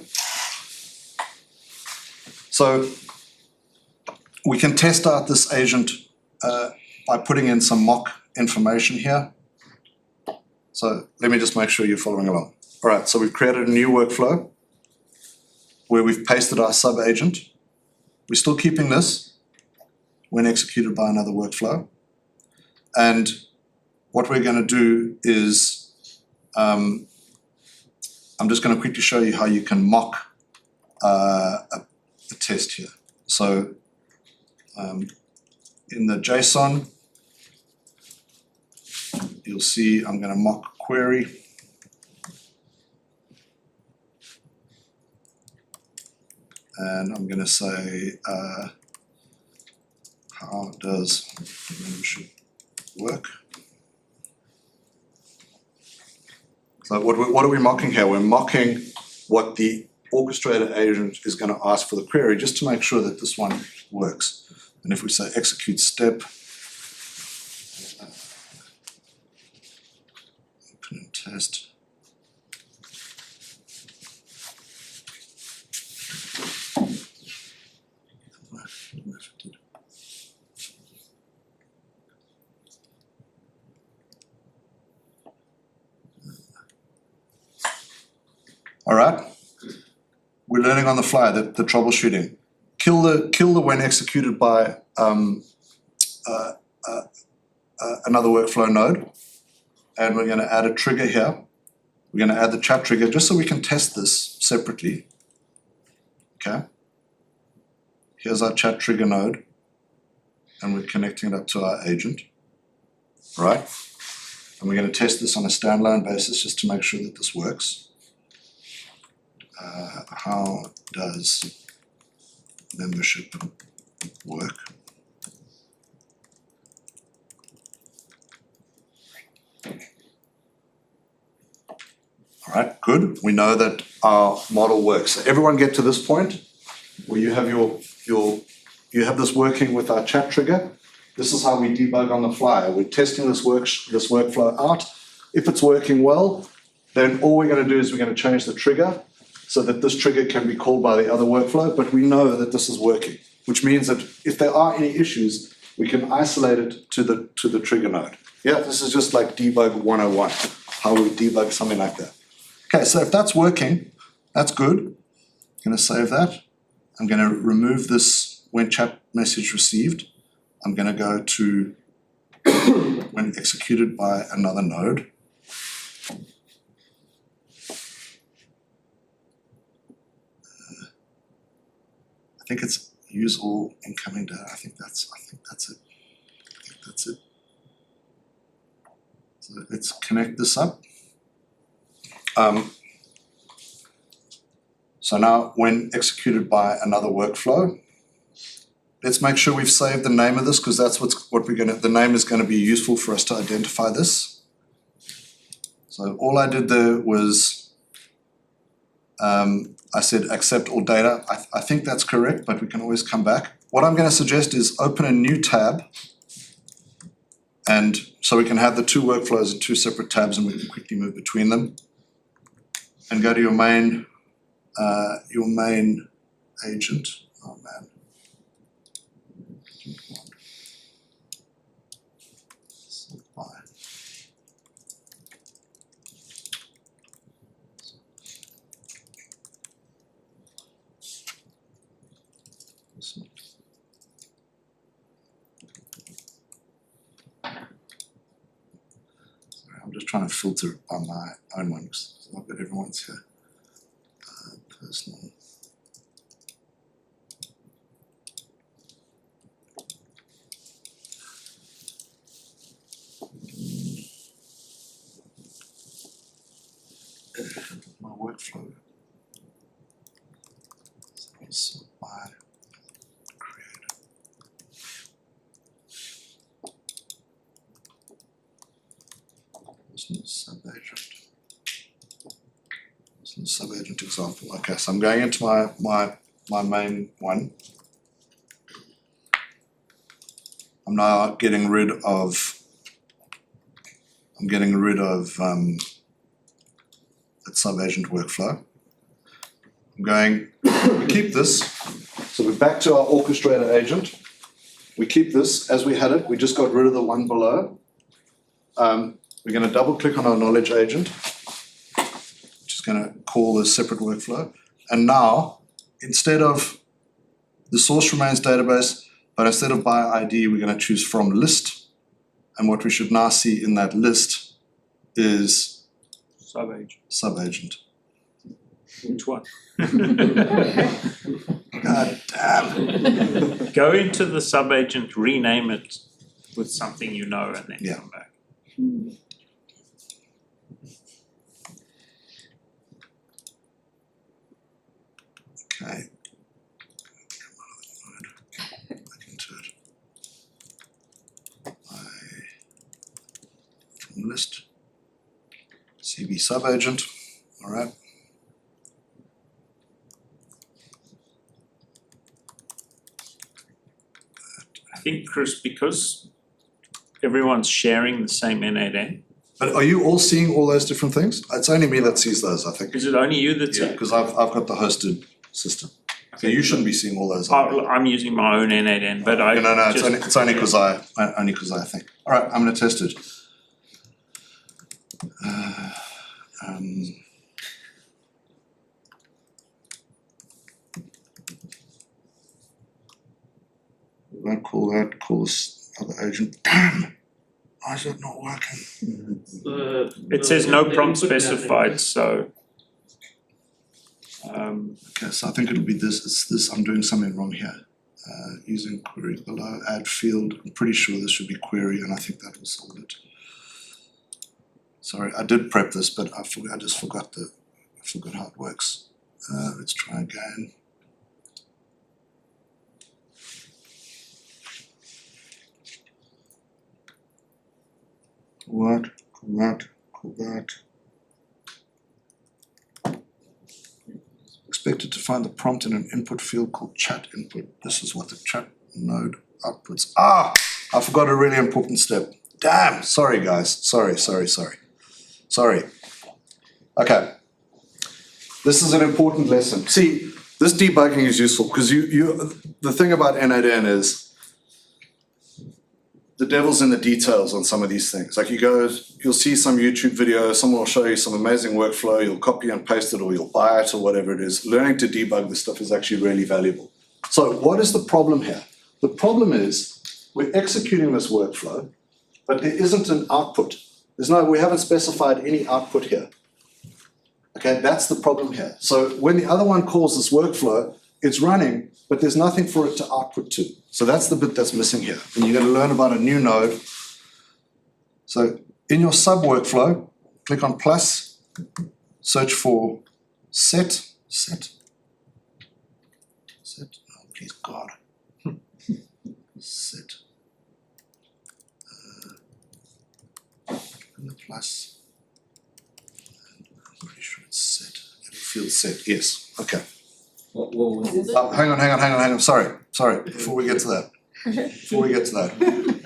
So we can test out this agent by putting in some mock information here. So let me just make sure you're following along. All right, so we've created a new workflow where we've pasted our sub-agent. We're still keeping this when executed by another workflow. And what we're going to do is, I'm just going to quickly show you how you can mock a test here. So in the JSON, you'll see I'm going to mock query. And I'm going to say, how does membership work? So what are we mocking here? We're mocking what the orchestrator agent is going to ask for the query, just to make sure that this one works. And if we say execute step, open and test. All right, we're learning on the fly the troubleshooting. Kill the when executed by another workflow node, and we're going to add a trigger here. We're going to add the chat trigger just so we can test this separately. Okay. Here's our chat trigger node, and we're connecting it up to our agent. Right, and we're going to test this on a standalone basis just to make sure that this works. How does membership work? All right, good. We know that our model works. So everyone get to this point where you have you have this working with our chat trigger. This is how we debug on the fly. We're testing this workflow out. If it's working well, then all we're going to do is we're going to change the trigger so that this trigger can be called by the other workflow, but we know that this is working, which means that if there are any issues, we can isolate it to the trigger node. Yeah, this is just like debug 101, how we debug something like that. Okay, so if that's working, that's good. I'm going to save that. I'm going to remove this when chat message received. I'm going to go to when executed by another node. think it's use all incoming data. I think that's it. So let's connect this up. So now when executed by another workflow, let's make sure we've saved the name of this, because that's the name is gonna be useful for us to identify this. So all I did there was, I said accept all data. I think that's correct, but we can always come back. What I'm gonna suggest is open a new tab, and so we can have the two workflows in two separate tabs and we can quickly move between them. And go to your main agent. Oh man. I'm just trying to filter it by my own one, because I've got everyone's here. Personal. My workflow. So by creator. Subagent. This is Subagent example. Okay, so I'm going into my main one. I'm now getting rid of that Subagent workflow. I'm going, we keep this. So we're back to our orchestrator agent. We keep this as we had it. We just got rid of the one below. We're going to double click on our knowledge agent, which is going to call this separate workflow. And now, instead of the source remains database, but instead of by ID, we're going to choose from list. And what we should now see in that list is Subagent. Which one? God damn. Go into the Subagent, rename it with something you know, and then come back. Okay. Back into it. From list. CB Subagent. All right. I think, Chris, because everyone's sharing the same n8n, But are you all seeing all those different things? It's only me that sees those, I think. is it only you that's Yeah, because I've got the hosted system. So you shouldn't be seeing all those. I'm using my own n8n, but I No, just, it's only because I think. All right, I'm gonna test it. We won't call that, call this other agent. Damn! Why is that not working? It says no prompt specified, so Okay, so I think it'll be this, it's this, I'm doing something wrong here. Using query below, add field, I'm pretty sure this should be query, and I think that will solve it. Sorry, I did prep this, but I just forgot how it works. Let's try again. Call that. Expected to find the prompt in an input field called chat input. This is what the chat node outputs. Ah, I forgot a really important step. Damn, sorry guys, sorry. Okay, this is an important lesson. See, this debugging is useful because the thing about n8n is the devil's in the details on some of these things. Like you'll see some YouTube video, someone will show you some amazing workflow, you'll copy and paste it or you'll buy it or whatever it is. Learning to debug this stuff is actually really valuable. So what is the problem here? The problem is we're executing this workflow, but there isn't an output. We haven't specified any output here. Okay, that's the problem here. So when the other one calls this workflow, it's running, but there's nothing for it to output to. So that's the bit that's missing here. And you're gonna learn about a new node. So in your sub workflow, click on plus, search for set, oh please God, set, and the plus, and I'm pretty sure it's set, field set, yes, okay. What was this? Hang on, sorry, before we get to that.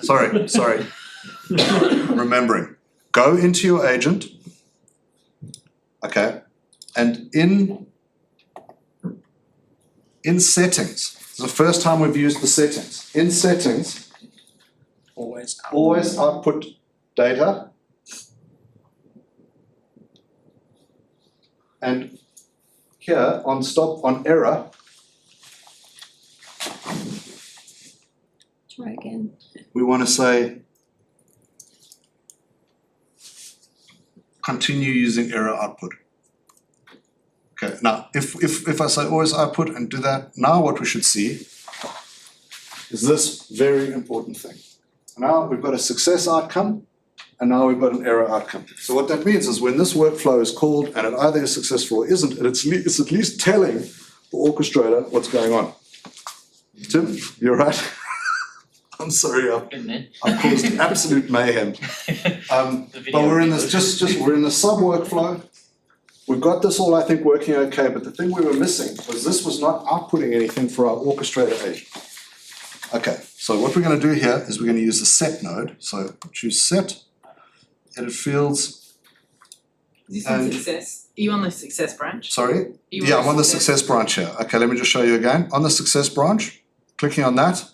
Sorry. I'm remembering. Go into your agent, okay, and in settings, it's the first time we've used the settings. In settings, always output data. And here on stop on error, Try again. we want to say continue using error output. Okay, now if I say always output and do that, now what we should see is this very important thing. Now we've got a success outcome and now we've got an error outcome. So what that means is when this workflow is called and it either is successful or isn't, it's at least telling the orchestrator what's going on. Tim, you're right. I'm sorry, I've caused absolute mayhem. But we're in this we're in the sub workflow. We've got this all, I think, working okay, but the thing we were missing was this was not outputting anything for our orchestrator agent. Okay, so what we're gonna do here is we're gonna use the set node. So choose set, edit fields. Is this on success? Are you on the success branch? Sorry? Yeah, I'm on the success branch here. Okay, let me just show you again. On the success branch, clicking on that,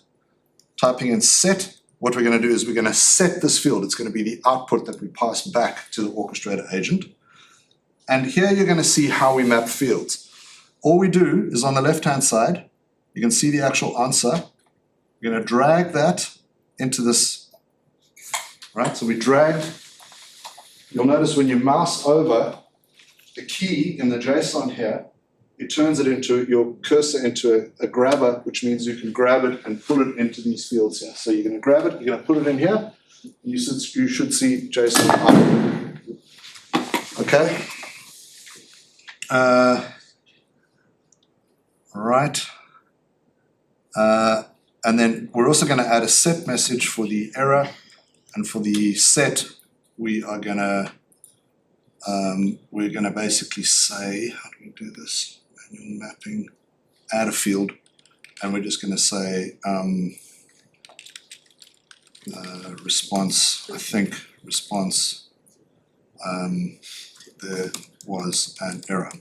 typing in set, what we're gonna do is we're gonna set this field. It's gonna be the output that we pass back to the orchestrator agent. And here you're gonna see how we map fields. All we do is on the left-hand side, you can see the actual answer. We're gonna drag that into this, right? So we dragged, you'll notice when you mouse over the key in the JSON here, it turns it into your cursor into a grabber, which means you can grab it and pull it into these fields here. So you're gonna grab it, you're gonna put it in here, you should see JSON up. Okay. Right. And then we're also gonna add a set message for the error, and for the set, we are gonna we're gonna basically say, how do we do this? Manual mapping, add a field, and we're just gonna say response, I think response, there was an error.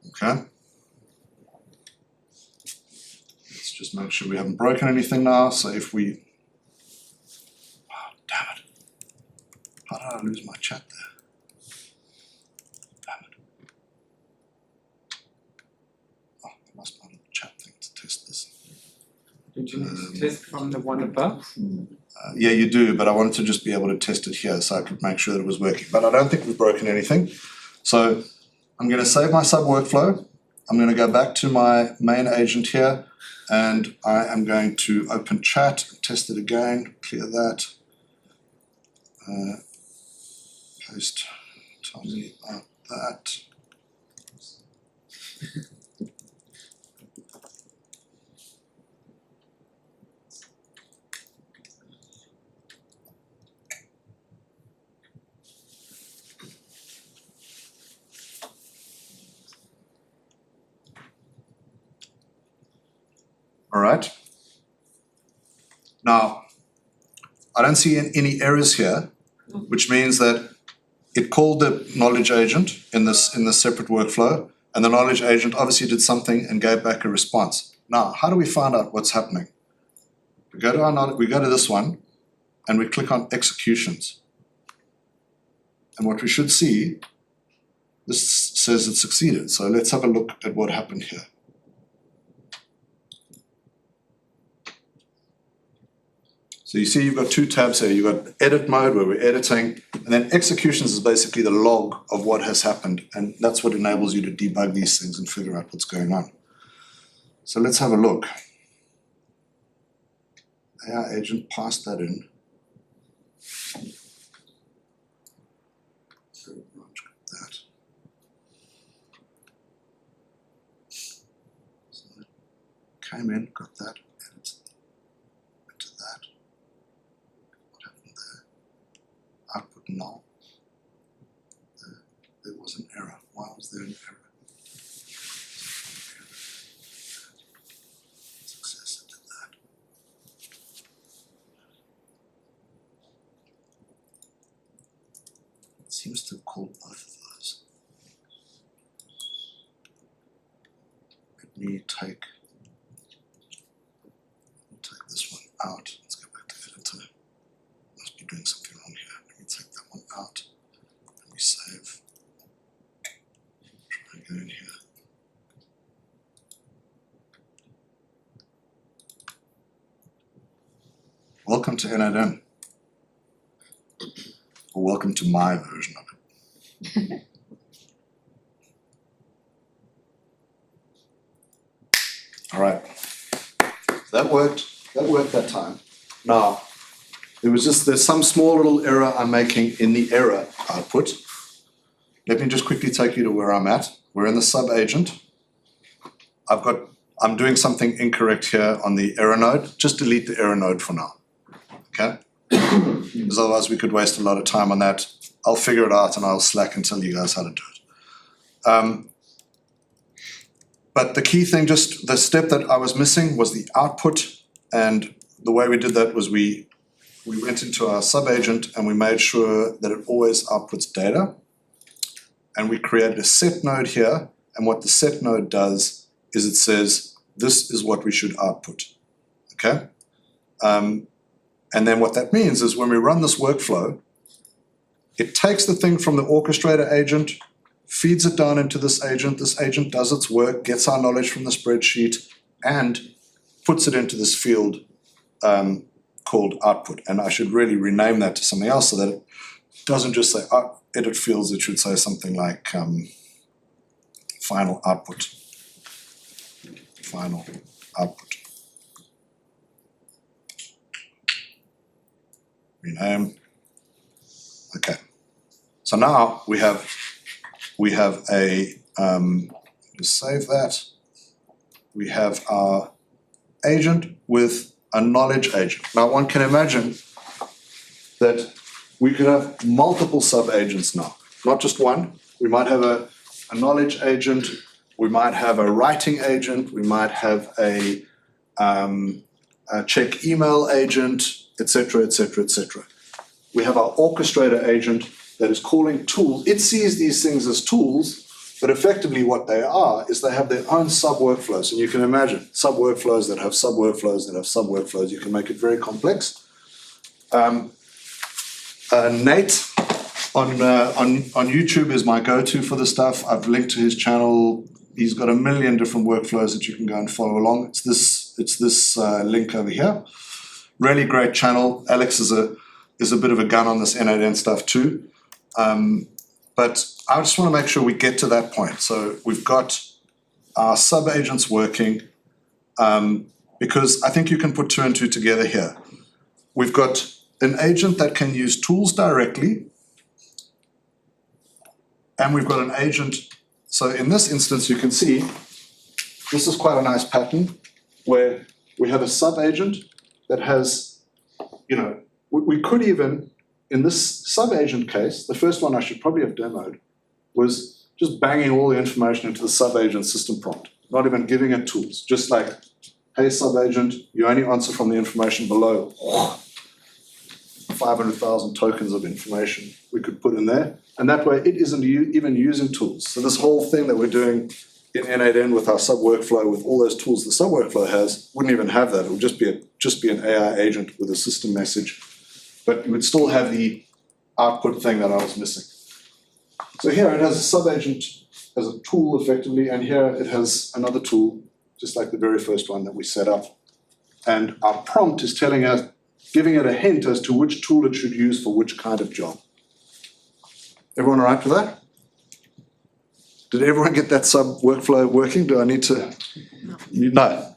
Okay. Let's just make sure we haven't broken anything now. So if we, oh, damn it. How did I lose my chat there? Damn it. Oh, I lost my chat thing to test this. Did you need to test from the one above? Yeah, you do, but I wanted to just be able to test it here so I could make sure that it was working. But I don't think we've broken anything. So I'm going to save my sub workflow. I'm going to go back to my main agent here, and I am going to open chat, test it again, clear that. Post, tell me about that. All right. Now, I don't see any errors here, which means that it called the knowledge agent in this separate workflow, and the knowledge agent obviously did something and gave back a response. Now, how do we find out what's happening? We go to this one, and we click on executions. And what we should see, this says it succeeded. So let's have a look at what happened here. So you see you've got two tabs here. You've got edit mode where we're editing, and then executions is basically the log of what has happened, and that's what enables you to debug these things and figure out what's going on. So let's have a look. AI agent passed that in. That. So it came in, got that, edited into that. What happened there? Output null. There was an error. Why was there an error? Success, it did that. It seems to have called both of those. Let me take this one out. Let's go back to editor. Must be doing something wrong here. Let me take that one out. Let me save. Try and go in here. Welcome to n8n. Or welcome to my version of it. All right. That worked that time. Now, there's some small little error I'm making in the error output. Let me just quickly take you to where I'm at. We're in the sub agent. I'm doing something incorrect here on the error node. Just delete the error node for now. Okay? Because otherwise we could waste a lot of time on that. I'll figure it out and I'll Slack and tell you guys how to do it. But the key thing, just the step that I was missing was the output, and the way we did that was we went into our sub-agent and we made sure that it always outputs data. And we created a set node here, and what the set node does is it says, this is what we should output, okay? And then what that means is when we run this workflow, it takes the thing from the orchestrator agent, feeds it down into this agent does its work, gets our knowledge from the spreadsheet, and puts it into this field called output. And I should really rename that to something else so that it doesn't just say edit fields, it should say something like final output. Final output. Rename. Okay. So now we have a just save that. We have our agent with a knowledge agent. Now one can imagine that we could have multiple sub-agents now, not just one. We might have a knowledge agent, we might have a writing agent, we might have a check email agent, etc., etc., etc. We have our orchestrator agent that is calling tools. It sees these things as tools, but effectively what they are is they have their own sub-workflows. And you can imagine sub-workflows that have sub-workflows that have sub-workflows. You can make it very complex. Nate on YouTube is my go-to for this stuff. I've linked to his channel. He's got a million different workflows that you can go and follow along. It's this link over here. Really great channel. Alex is a bit of a gun on this n8n stuff too. But I just want to make sure we get to that point. So we've got our sub-agents working because I think you can put two and two together here. We've got an agent that can use tools directly, and we've got an agent. So in this instance, you can see this is quite a nice pattern where we have a sub-agent that has, we could even, in this sub-agent case, the first one I should probably have demoed, was just banging all the information into the sub-agent system prompt, not even giving it tools, just like, hey sub-agent, you only answer from the information below. 500,000 tokens of information we could put in there, and that way it isn't even using tools. So this whole thing that we're doing in n8n with our sub-workflow, with all those tools the sub-workflow has, wouldn't even have that. It would just be an AI agent with a system message, but you would still have the output thing that I was missing. So here it has a sub-agent as a tool effectively, and here it has another tool, just like the very first one that we set up. And our prompt is telling us, giving it a hint as to which tool it should use for which kind of job. Everyone all right with that? Did everyone get that sub workflow working? Do I need to? No.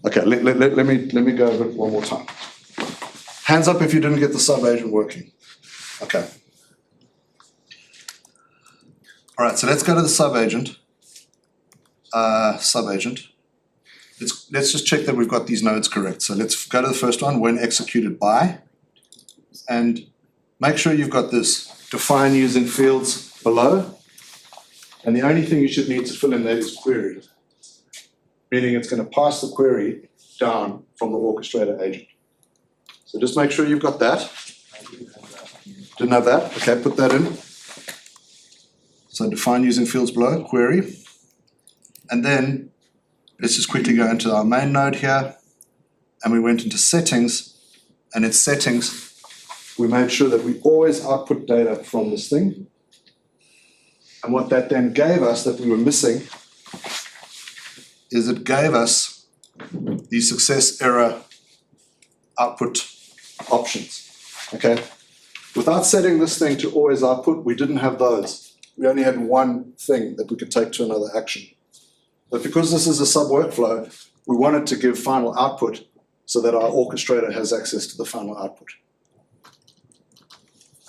Okay, let me go over it one more time. Hands up if you didn't get the sub agent working. Okay. All right, so let's go to the sub agent. Let's just check that we've got these nodes correct. So let's go to the first one, when executed by, and make sure you've got this, define using fields below, and the only thing you should need to fill in there is query, meaning it's going to pass the query down from the orchestrator agent. So just make sure you've got that. Didn't have that? Okay, put that in. So define using fields below, query, and then let's just quickly go into our main node here, and we went into settings, and in settings, we made sure that we always output data from this thing. And what that then gave us that we were missing is it gave us the success error output options, okay? Without setting this thing to always output, we didn't have those. We only had one thing that we could take to another action. But because this is a sub workflow, we wanted to give final output so that our orchestrator has access to the final output.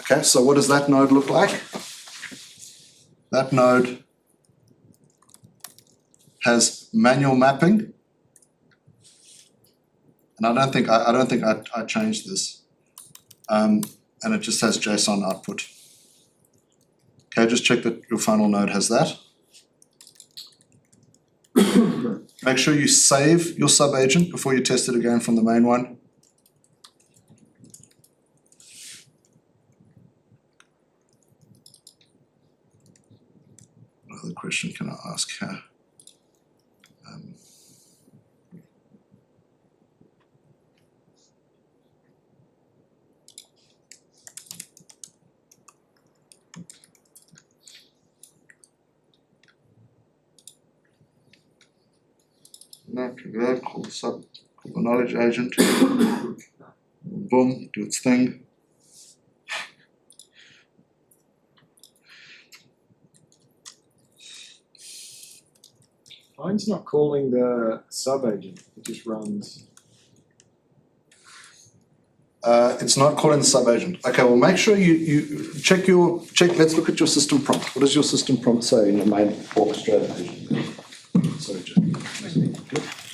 Okay, so what does that node look like? That node has manual mapping, and I don't think I changed this, and it just has JSON output. Okay, just check that your final node has that. Make sure you save your sub agent before you test it again from the main one. What other question can I ask here? Call the knowledge agent. Boom, do its thing. Mine's not calling the sub-agent, it just runs. It's not calling the sub-agent. Okay, well make sure you check, let's look at your system prompt. What does your system prompt say in your main orchestrator agent? Sorry, Jim.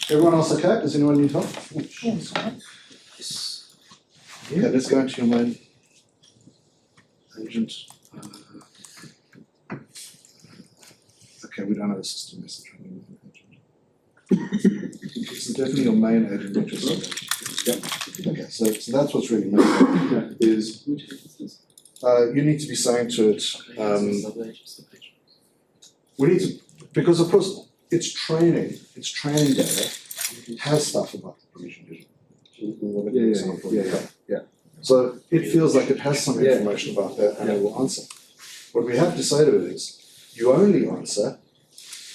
Everyone else okay? Does anyone need help? Yeah, let's go into your main agent. Okay, we don't have a system message on your main agent. This is definitely your main agent, not your sub-agent. Yeah. Okay, so that's what's really missing is you need to be saying to it, we need to, because of course it's training data, it has stuff about the Peregian Digital. Yeah. So it feels like it has some information about that and it will answer. What we have to say to it is, you only answer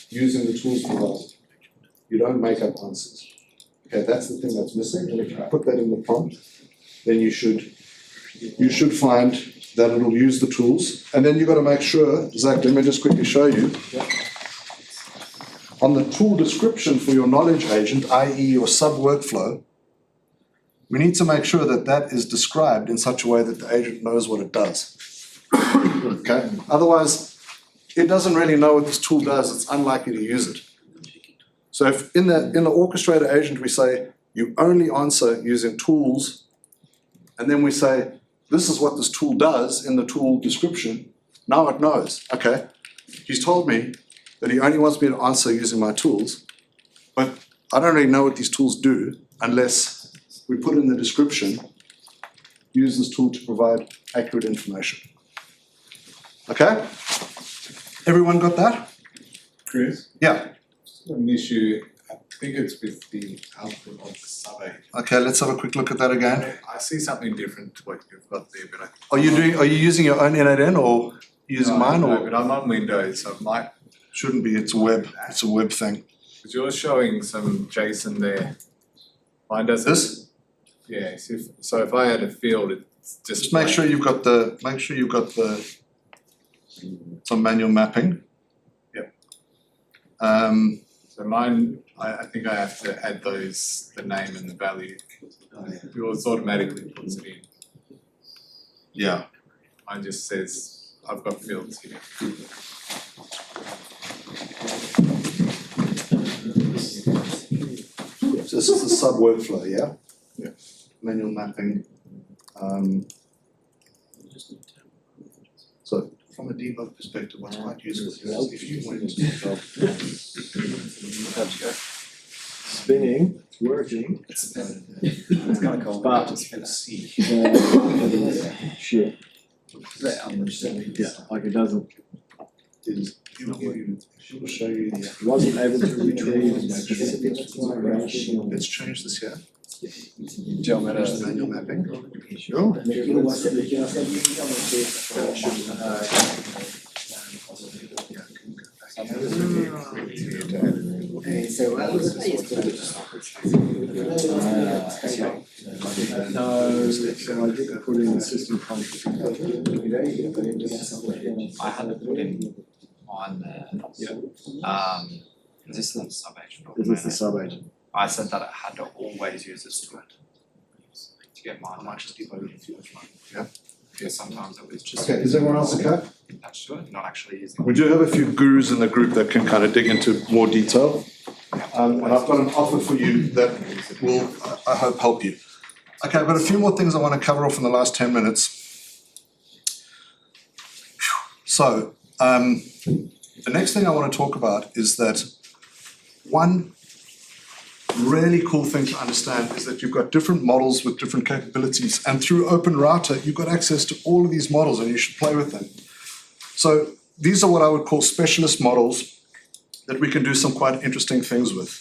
using the tools provided. You don't make up answers. Okay, that's the thing that's missing, and if you put that in the prompt, then you should find that it'll use the tools, and then you've got to make sure, Zach, let me just quickly show you. On the tool description for your knowledge agent, i.e. your sub workflow, we need to make sure that that is described in such a way that the agent knows what it does. Okay, otherwise, it doesn't really know what this tool does, it's unlikely to use it. So if in the orchestrator agent we say you only answer using tools, and then we say this is what this tool does in the tool description, now it knows, okay, he's told me that he only wants me to answer using my tools, but I don't really know what these tools do unless we put in the description, use this tool to provide accurate information. Okay? Everyone got that? Chris? Yeah. An issue, I think it's with the output of the sub-agent. Okay, let's have a quick look at that again. I see something different to what you've got there, but Are you using your own n8n or using mine No, or? but I'm on Windows, so it might, Shouldn't be, it's a web thing. because you're showing some JSON there. Mine doesn't. This? Yeah, so if I had a field, it's Just make sure you've got the, some manual mapping. Yep. Um, So mine, I think I have to add those, the name and the value. Yours automatically puts it in. yeah, Mine just says, I've got fields here. so this is the sub workflow, yeah? Yeah. Manual mapping. So from a debug perspective, what's quite useful is if you went to Spinning, it's working. It's kind of cool. But- see. Shit, Yeah. yeah, like it doesn't, She'll show you the. wasn't able to retrieve specific information. Let's change this here. Gel Change the manual mapping. Sure. No, so I did put in the system function. I had to put in on there. Is this the sub-agent or This is the domain? sub-agent. I said that it had to always use this to get I mine. might just debug it if you want. Yeah, sometimes it was just Okay, is everyone else okay? attached to it, not actually using We do have a few gurus in the group that can kind of dig into more detail. And I've got an offer for you that will, I hope, help you. Okay, I've got a few more things I want to cover off in the last 10 minutes. So, the next thing I want to talk about is that one really cool thing to understand is that you've got different models with different capabilities, and through OpenRouter, you've got access to all of these models and you should play with them. So these are what I would call specialist models that we can do some quite interesting things with.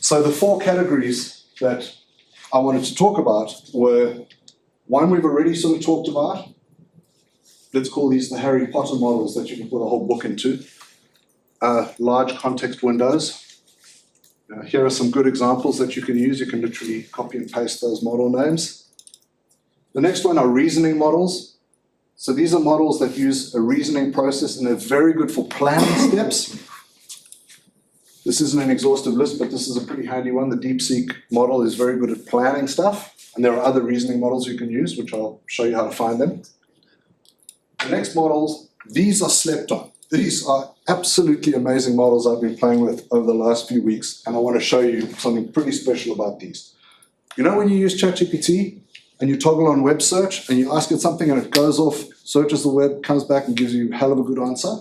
So the four categories that I wanted to talk about were, one we've already sort of talked about. Let's call these the Harry Potter models that you can put a whole book into. Large context windows. Here are some good examples that you can use. You can literally copy and paste those model names. The next one are reasoning models. So these are models that use a reasoning process and they're very good for planning steps. This isn't an exhaustive list, but this is a pretty handy one. The DeepSeek model is very good at planning stuff. And there are other reasoning models you can use, which I'll show you how to find them. The next models, these are slept on. These are absolutely amazing models I've been playing with over the last few weeks, and I want to show you something pretty special about these. You know when you use ChatGPT and you toggle on web search and you ask it something and it goes off, searches the web, comes back and gives you a hell of a good answer?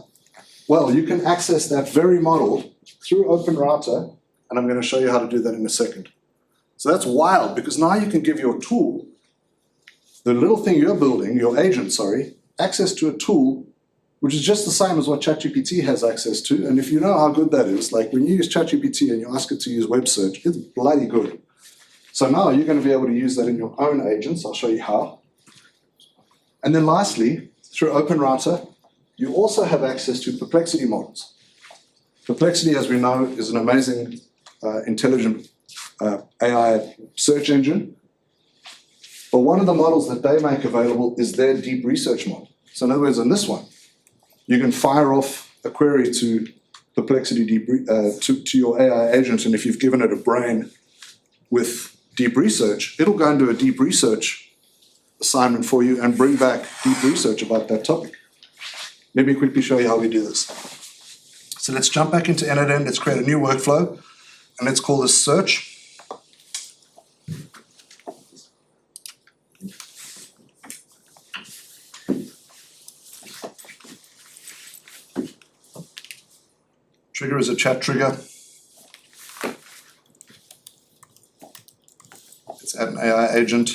Well, you can access that very model through OpenRouter, and I'm going to show you how to do that in a second. So that's wild, because now you can give your tool, the little thing you're building, your agent, access to a tool which is just the same as what ChatGPT has access to. And if you know how good that is, like when you use ChatGPT and you ask it to use web search, it's bloody good. So now you're going to be able to use that in your own agents. I'll show you how. And then lastly, through OpenRouter, you also have access to Perplexity models. Perplexity, as we know, is an amazing, intelligent AI search engine. But one of the models that they make available is their deep research model. So in other words, on this one, you can fire off a query to Perplexity to your AI agent, and if you've given it a brain with deep research, it'll go and do a deep research assignment for you and bring back deep research about that topic. Let me quickly show you how we do this. So let's jump back into n8n, let's create a new workflow, and let's call this search. Trigger is a chat trigger. Let's add an AI agent.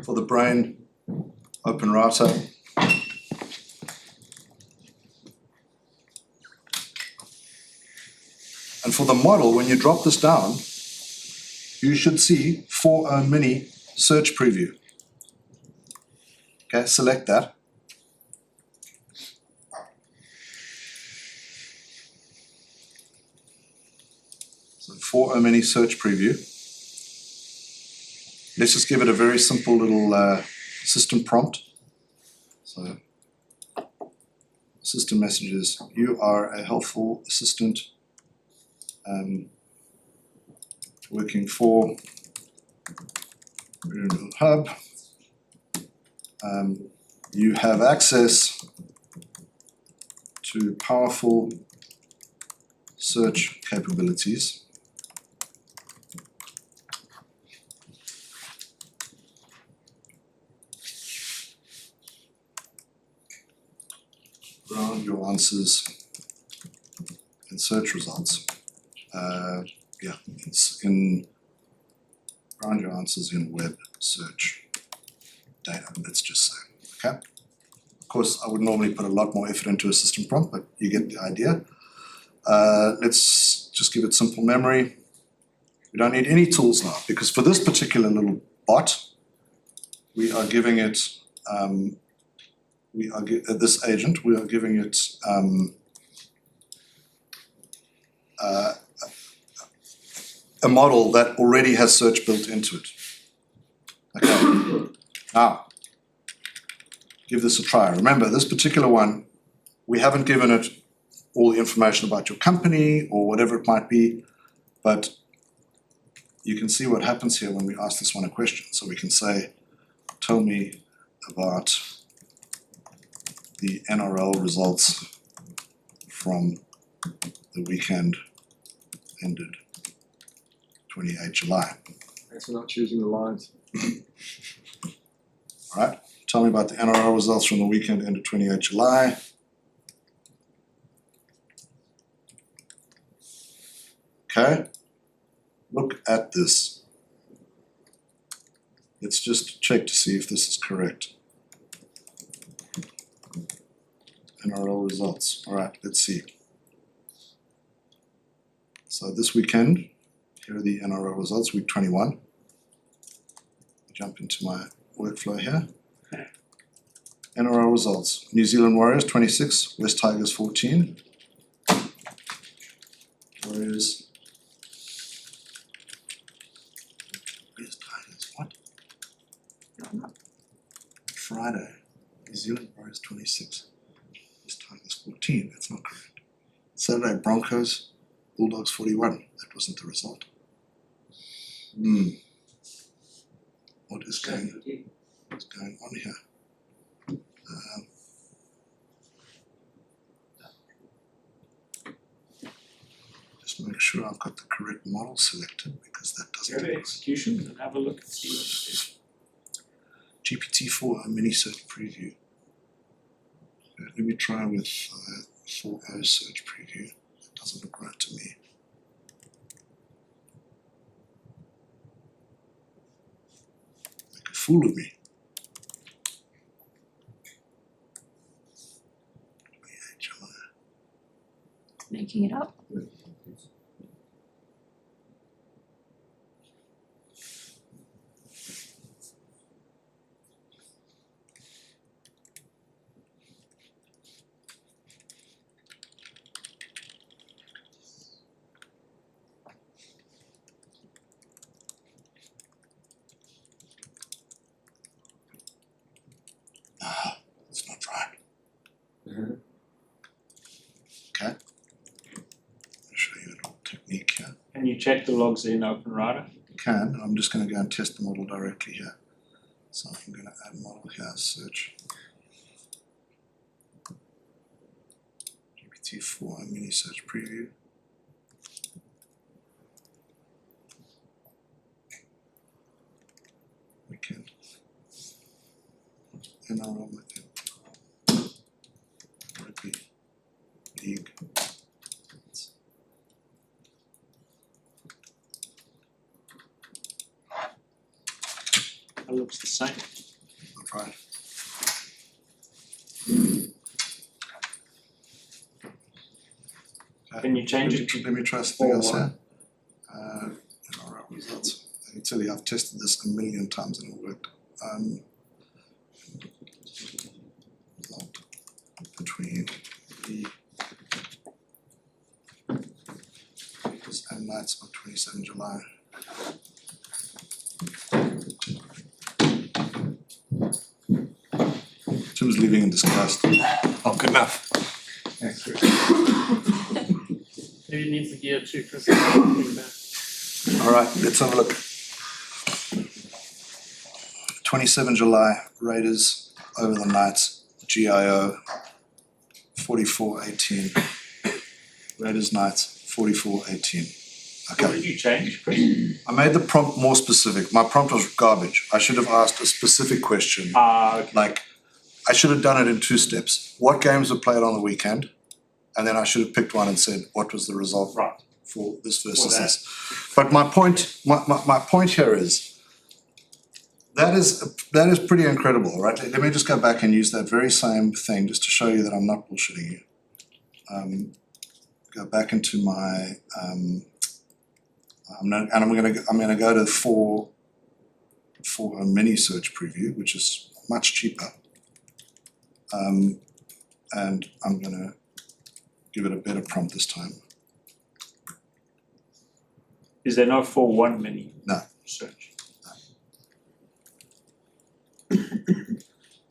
For the brain, OpenRouter. And for the model, when you drop this down, you should see 4.0 mini search preview. Okay, select that. So for a mini search preview, let's just give it a very simple little system prompt. So system messages, you are a helpful assistant working for Retrieval Hub. You have access to powerful search capabilities. Ground your answers in search results. It's in ground your answers in web search data, let's just say, okay? Of course, I would normally put a lot more effort into a system prompt, but you get the idea. Let's just give it simple memory. We don't need any tools now, because for this particular little bot, we are giving it, this agent, we are giving it a model that already has search built into it. Okay, now, give this a try. Remember, this particular one, we haven't given it all the information about your company or whatever it might be, but you can see what happens here when we ask this one a question. So we can say, tell me about the NRL results from the weekend ended 28 July. Thanks for not choosing the lines. Alright, tell me about the NRL results from the weekend ended 28 July. Okay, look at this. Let's just check to see if this is correct. NRL results, alright, let's see. So this weekend, here are the NRL results, week 21. Jump into my workflow here. NRL results, New Zealand Warriors 26, West Tigers 14. Warriors. West Tigers, what? Friday, New Zealand Warriors 26, West Tigers 14, that's not correct. Saturday, Broncos, Bulldogs 41, that wasn't the result. What is going on here? Just make sure I've got the correct model selected, because that Go doesn't. to execution and have a look and see what it is. GPT-4 mini search preview. Let me try with 4O search preview. That doesn't look right to me. Make a fool of me. Making it up. That's not right. Okay. I'll show you a little technique here. Can you check the logs in OpenRouter? Can, I'm just going to go and test the model directly here. So I'm going to add model here, search. GPT-4 mini search preview. Weekend. NRL rugby league. It looks the same. Not right. Can you change it to Let me try something else here. NRL results. I can tell you I've tested this a million times and it worked. Result between the and nights of 27 July. Tim's leaving in disgust. Oh, good enough. Thanks, Chris. Maybe it needs the gear too, Chris. All right, let's have a look. 27 July, Raiders over the night, GIO 4418. Raiders night 4418. What Okay, did you change, Chris? I made the prompt more specific. My prompt was garbage. I should have asked a specific question. Okay. Like, I should have done it in 2 steps. What games were played on the weekend? And then I should have picked one and said, what was the result Right. for this versus For that. this? But my point here is, that is pretty incredible, right? Let me just go back and use that very same thing just to show you that I'm not bullshitting you. Go back into my I'm gonna go to for a mini search preview, which is much cheaper. And I'm gonna give it a better prompt this time. Is there no 4.1 mini No. search?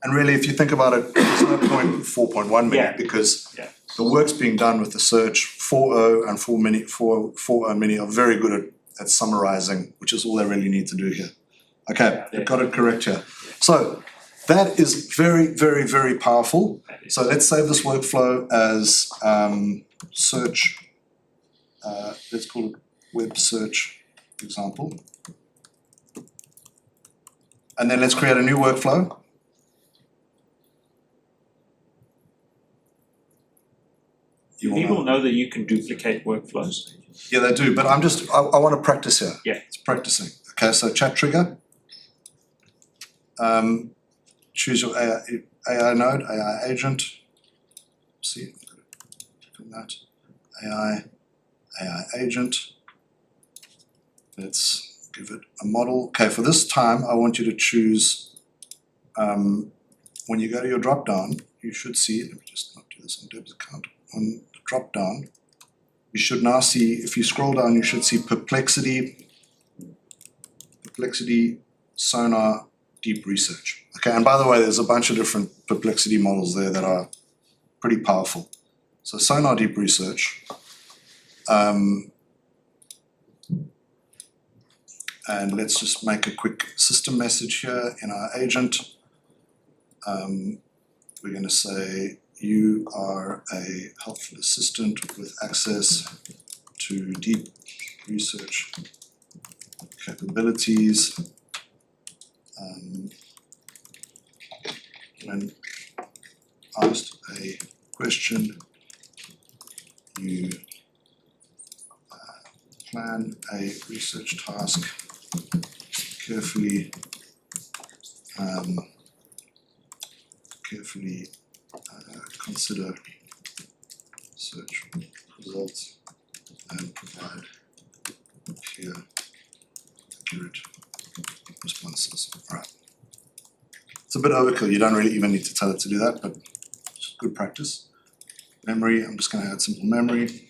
And really, if you think about it, there's no point in 4.1 mini Yeah. because Yeah. the work's being done with the search. 4.0 and 4.0 mini are very good at summarizing, which is all they really need to do here. Okay, Yeah. I've got it correct here. So that is very, very, very powerful. That is- So let's save this workflow as search, let's call it web search example. And then let's create a new workflow. You People wanna, know that you can duplicate workflows. yeah, they do, but I wanna practice here. Yeah. It's practicing. Okay, so chat trigger. Choose your AI node, AI agent. See, click on that. AI agent. Let's give it a model. Okay, for this time, I want you to choose, when you go to your drop down, you should see, let me just not do this on Deb's account. On the drop down, you should now see, if you scroll down, you should see perplexity, sonar, deep research. Okay, and by the way, there's a bunch of different perplexity models there that are pretty powerful. So sonar deep research. And let's just make a quick system message here in our agent. We're gonna say you are a helpful assistant with access to deep research capabilities. When asked a question, you plan a research task carefully, consider search results and provide clear, accurate responses. Alright. It's a bit overkill, you don't really even need to tell it to do that, but it's good practice. Memory, I'm just gonna add simple memory.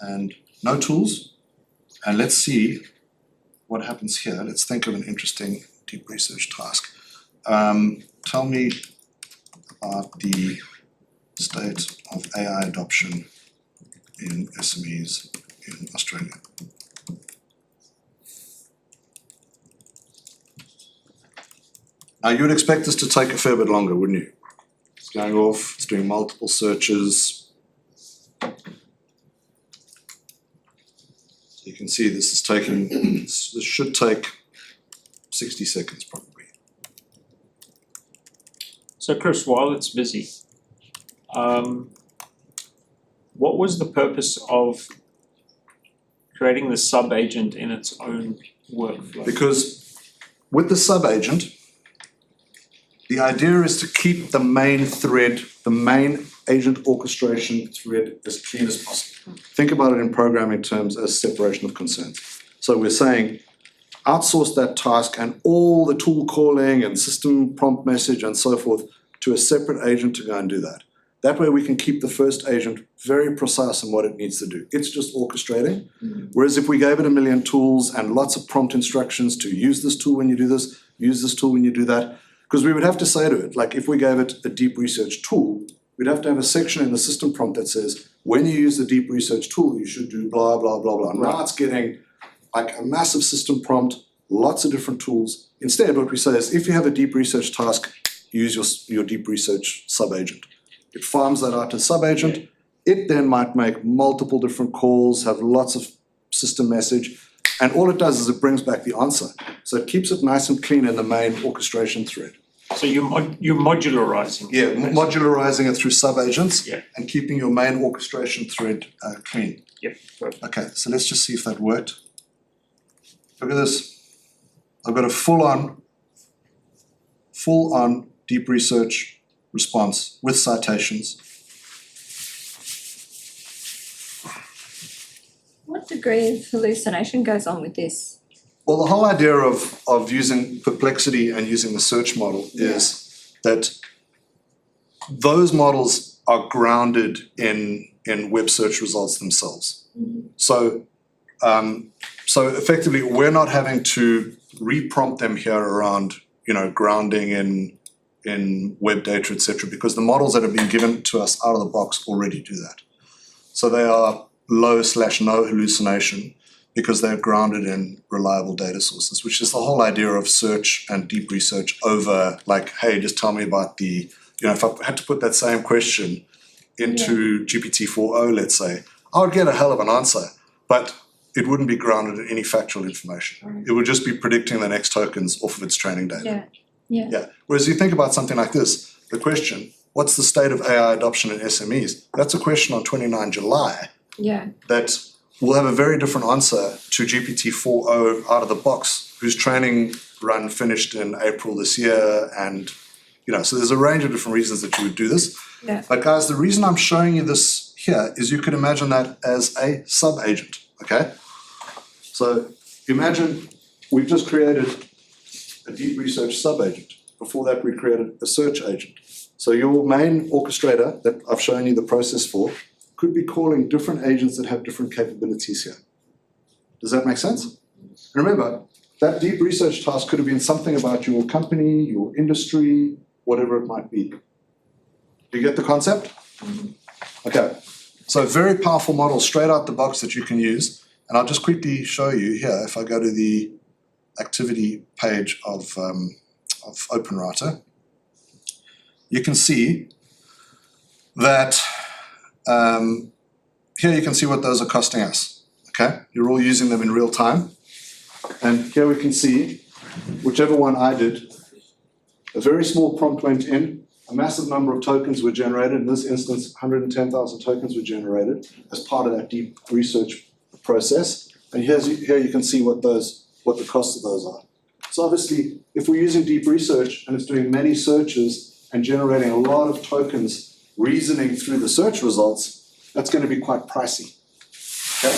And no tools. And let's see what happens here. Let's think of an interesting deep research task. Tell me about the state of AI adoption in SMEs in Australia. Now you would expect this to take a fair bit longer, wouldn't you? It's going off, it's doing multiple searches. So you can see this is taking, this should take 60 seconds probably. So Chris, while it's busy, what was the purpose of creating the sub-agent in its own workflow? Because with the sub-agent, the idea is to keep the main thread, the main agent orchestration thread as clean as possible. Think about it in programming terms as separation of concerns. So we're saying outsource that task and all the tool calling and system prompt message and so forth to a separate agent to go and do that. That way we can keep the first agent very precise in what it needs to do. It's just orchestrating. Whereas if we gave it a million tools and lots of prompt instructions to use this tool when you do this, use this tool when you do that, because we would have to say to it, like if we gave it a deep research tool, we'd have to have a section in the system prompt that says, when you use the deep research tool, you should do blah, blah, blah, blah. Now it's getting like a massive system prompt, lots of different tools. Instead, what we say is, if you have a deep research task, use your deep research sub-agent. It farms that out to sub-agent. It then might make multiple different calls, have lots of system message, and all it does is it brings back the answer. So it keeps it nice and clean in the main orchestration thread. So you're modularizing. Yeah, modularizing it through sub-agents Yeah. and keeping your main orchestration thread clean. Yep, perfect. Okay, so let's just see if that worked. Look at this. I've got a full-on deep research response with citations. What degree of hallucination goes on with this? Well, the whole idea of using Perplexity and using the search model is that those models are grounded in web search results themselves. So effectively, we're not having to reprompt them here around, grounding in web data, etc., because the models that have been given to us out of the box already do that. So they are low/no hallucination because they're grounded in reliable data sources, which is the whole idea of search and deep research over, like, hey, just tell me about if I had to put that same question into GPT-4o, let's say, I would get a hell of an answer, but it wouldn't be grounded in any factual information. It would just be predicting the next tokens off of its training data. Yeah. Whereas you think about something like this, the question, what's the state of AI adoption in SMEs? That's a question on 29 July that will have a very different answer to GPT-4o out of the box, whose training run finished in April this year. And, so there's a range of different reasons that you would do this. But guys, the reason I'm showing you this here is you could imagine that as a sub-agent, okay? So imagine we've just created a deep research sub-agent. Before that, we created a search agent. So your main orchestrator that I've shown you the process for could be calling different agents that have different capabilities here. Does that make sense? Remember, that deep research task could have been something about your company, your industry, whatever it might be. Do you get the concept? Okay, so very powerful model straight out the box that you can use. And I'll just quickly show you here, if I go to the activity page of OpenRouter, you can see that here you can see what those are costing us, okay? You're all using them in real time. And here we can see, whichever one I did, a very small prompt went in, a massive number of tokens were generated. In this instance, 110,000 tokens were generated as part of that deep research process. And here you can see what the costs of those are. So obviously, if we're using deep research and it's doing many searches and generating a lot of tokens, reasoning through the search results, that's going to be quite pricey. Okay?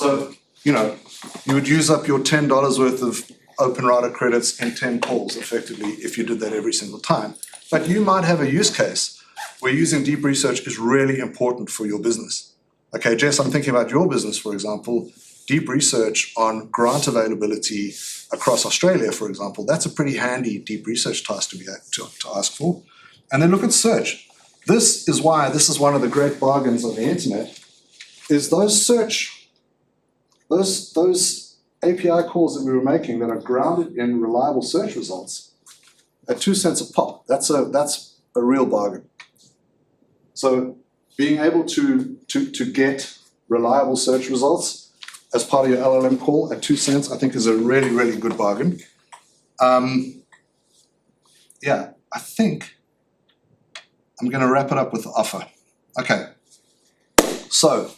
So, you would use up your $10 worth of OpenRouter credits in 10 calls effectively if you did that every single time. But you might have a use case where using deep research is really important for your business. Okay, Jess, I'm thinking about your business, for example. Deep research on grant availability across Australia, for example, that's a pretty handy deep research task to ask for. And then look at search. This is why this is one of the great bargains on the internet, is those API calls that we were making that are grounded in reliable search results at 2 cents a pop. That's a real bargain. So being able to get reliable search results as part of your LLM call at 2 cents, I think is a really, really good bargain. I think I'm going to wrap it up with the offer. Okay, so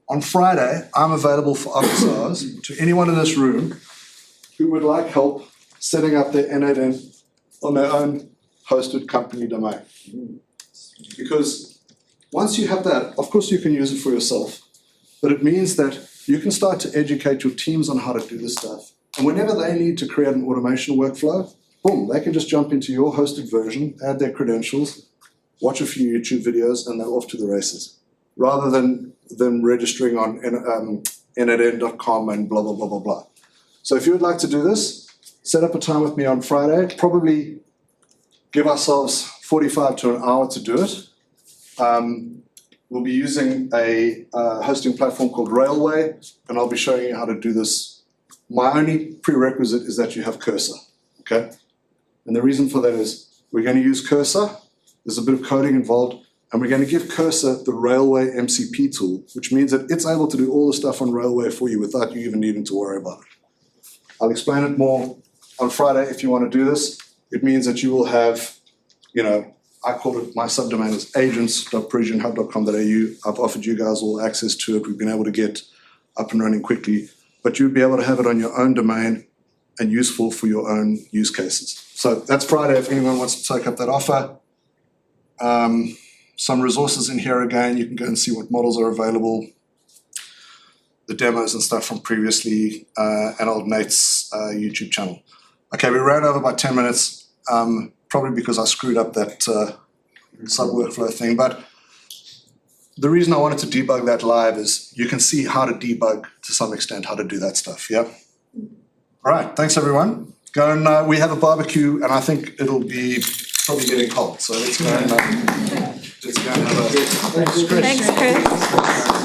on Friday, I'm available for office hours to anyone in this room who would like help setting up their n8n on their own hosted company domain. Because once you have that, of course you can use it for yourself, but it means that you can start to educate your teams on how to do this stuff. And whenever they need to create an automation workflow, boom, they can just jump into your hosted version, add their credentials, watch a few YouTube videos, and they're off to the races. Rather than them registering on n8n.com and blah, blah, blah, blah, blah. So if you would like to do this, set up a time with me on Friday, probably give ourselves 45 to an hour to do it. We'll be using a hosting platform called Railway, and I'll be showing you how to do this. My only prerequisite is that you have Cursor, okay? And the reason for that is we're going to use Cursor, there's a bit of coding involved, and we're going to give Cursor the Railway MCP tool, which means that it's able to do all the stuff on Railway for you without you even needing to worry about it. I'll explain it more on Friday if you want to do this. It means that you will have, you know, I call it, my subdomain is agents.peregianhub.com.au. I've offered you guys all access to it. We've been able to get up and running quickly, but you'd be able to have it on your own domain and useful for your own use cases. So that's Friday if anyone wants to take up that offer. Some resources in here again, you can go and see what models are available, the demos and stuff from previously, and old Nate's YouTube channel. Okay, we ran over by 10 minutes. Probably because I screwed up that sub workflow thing, but the reason I wanted to debug that live is you can see how to debug to some extent, how to do that stuff, yeah? All right, thanks everyone. Go and, we have a barbecue and I think it'll be probably getting cold, so let's go and have a... Thanks, Chris.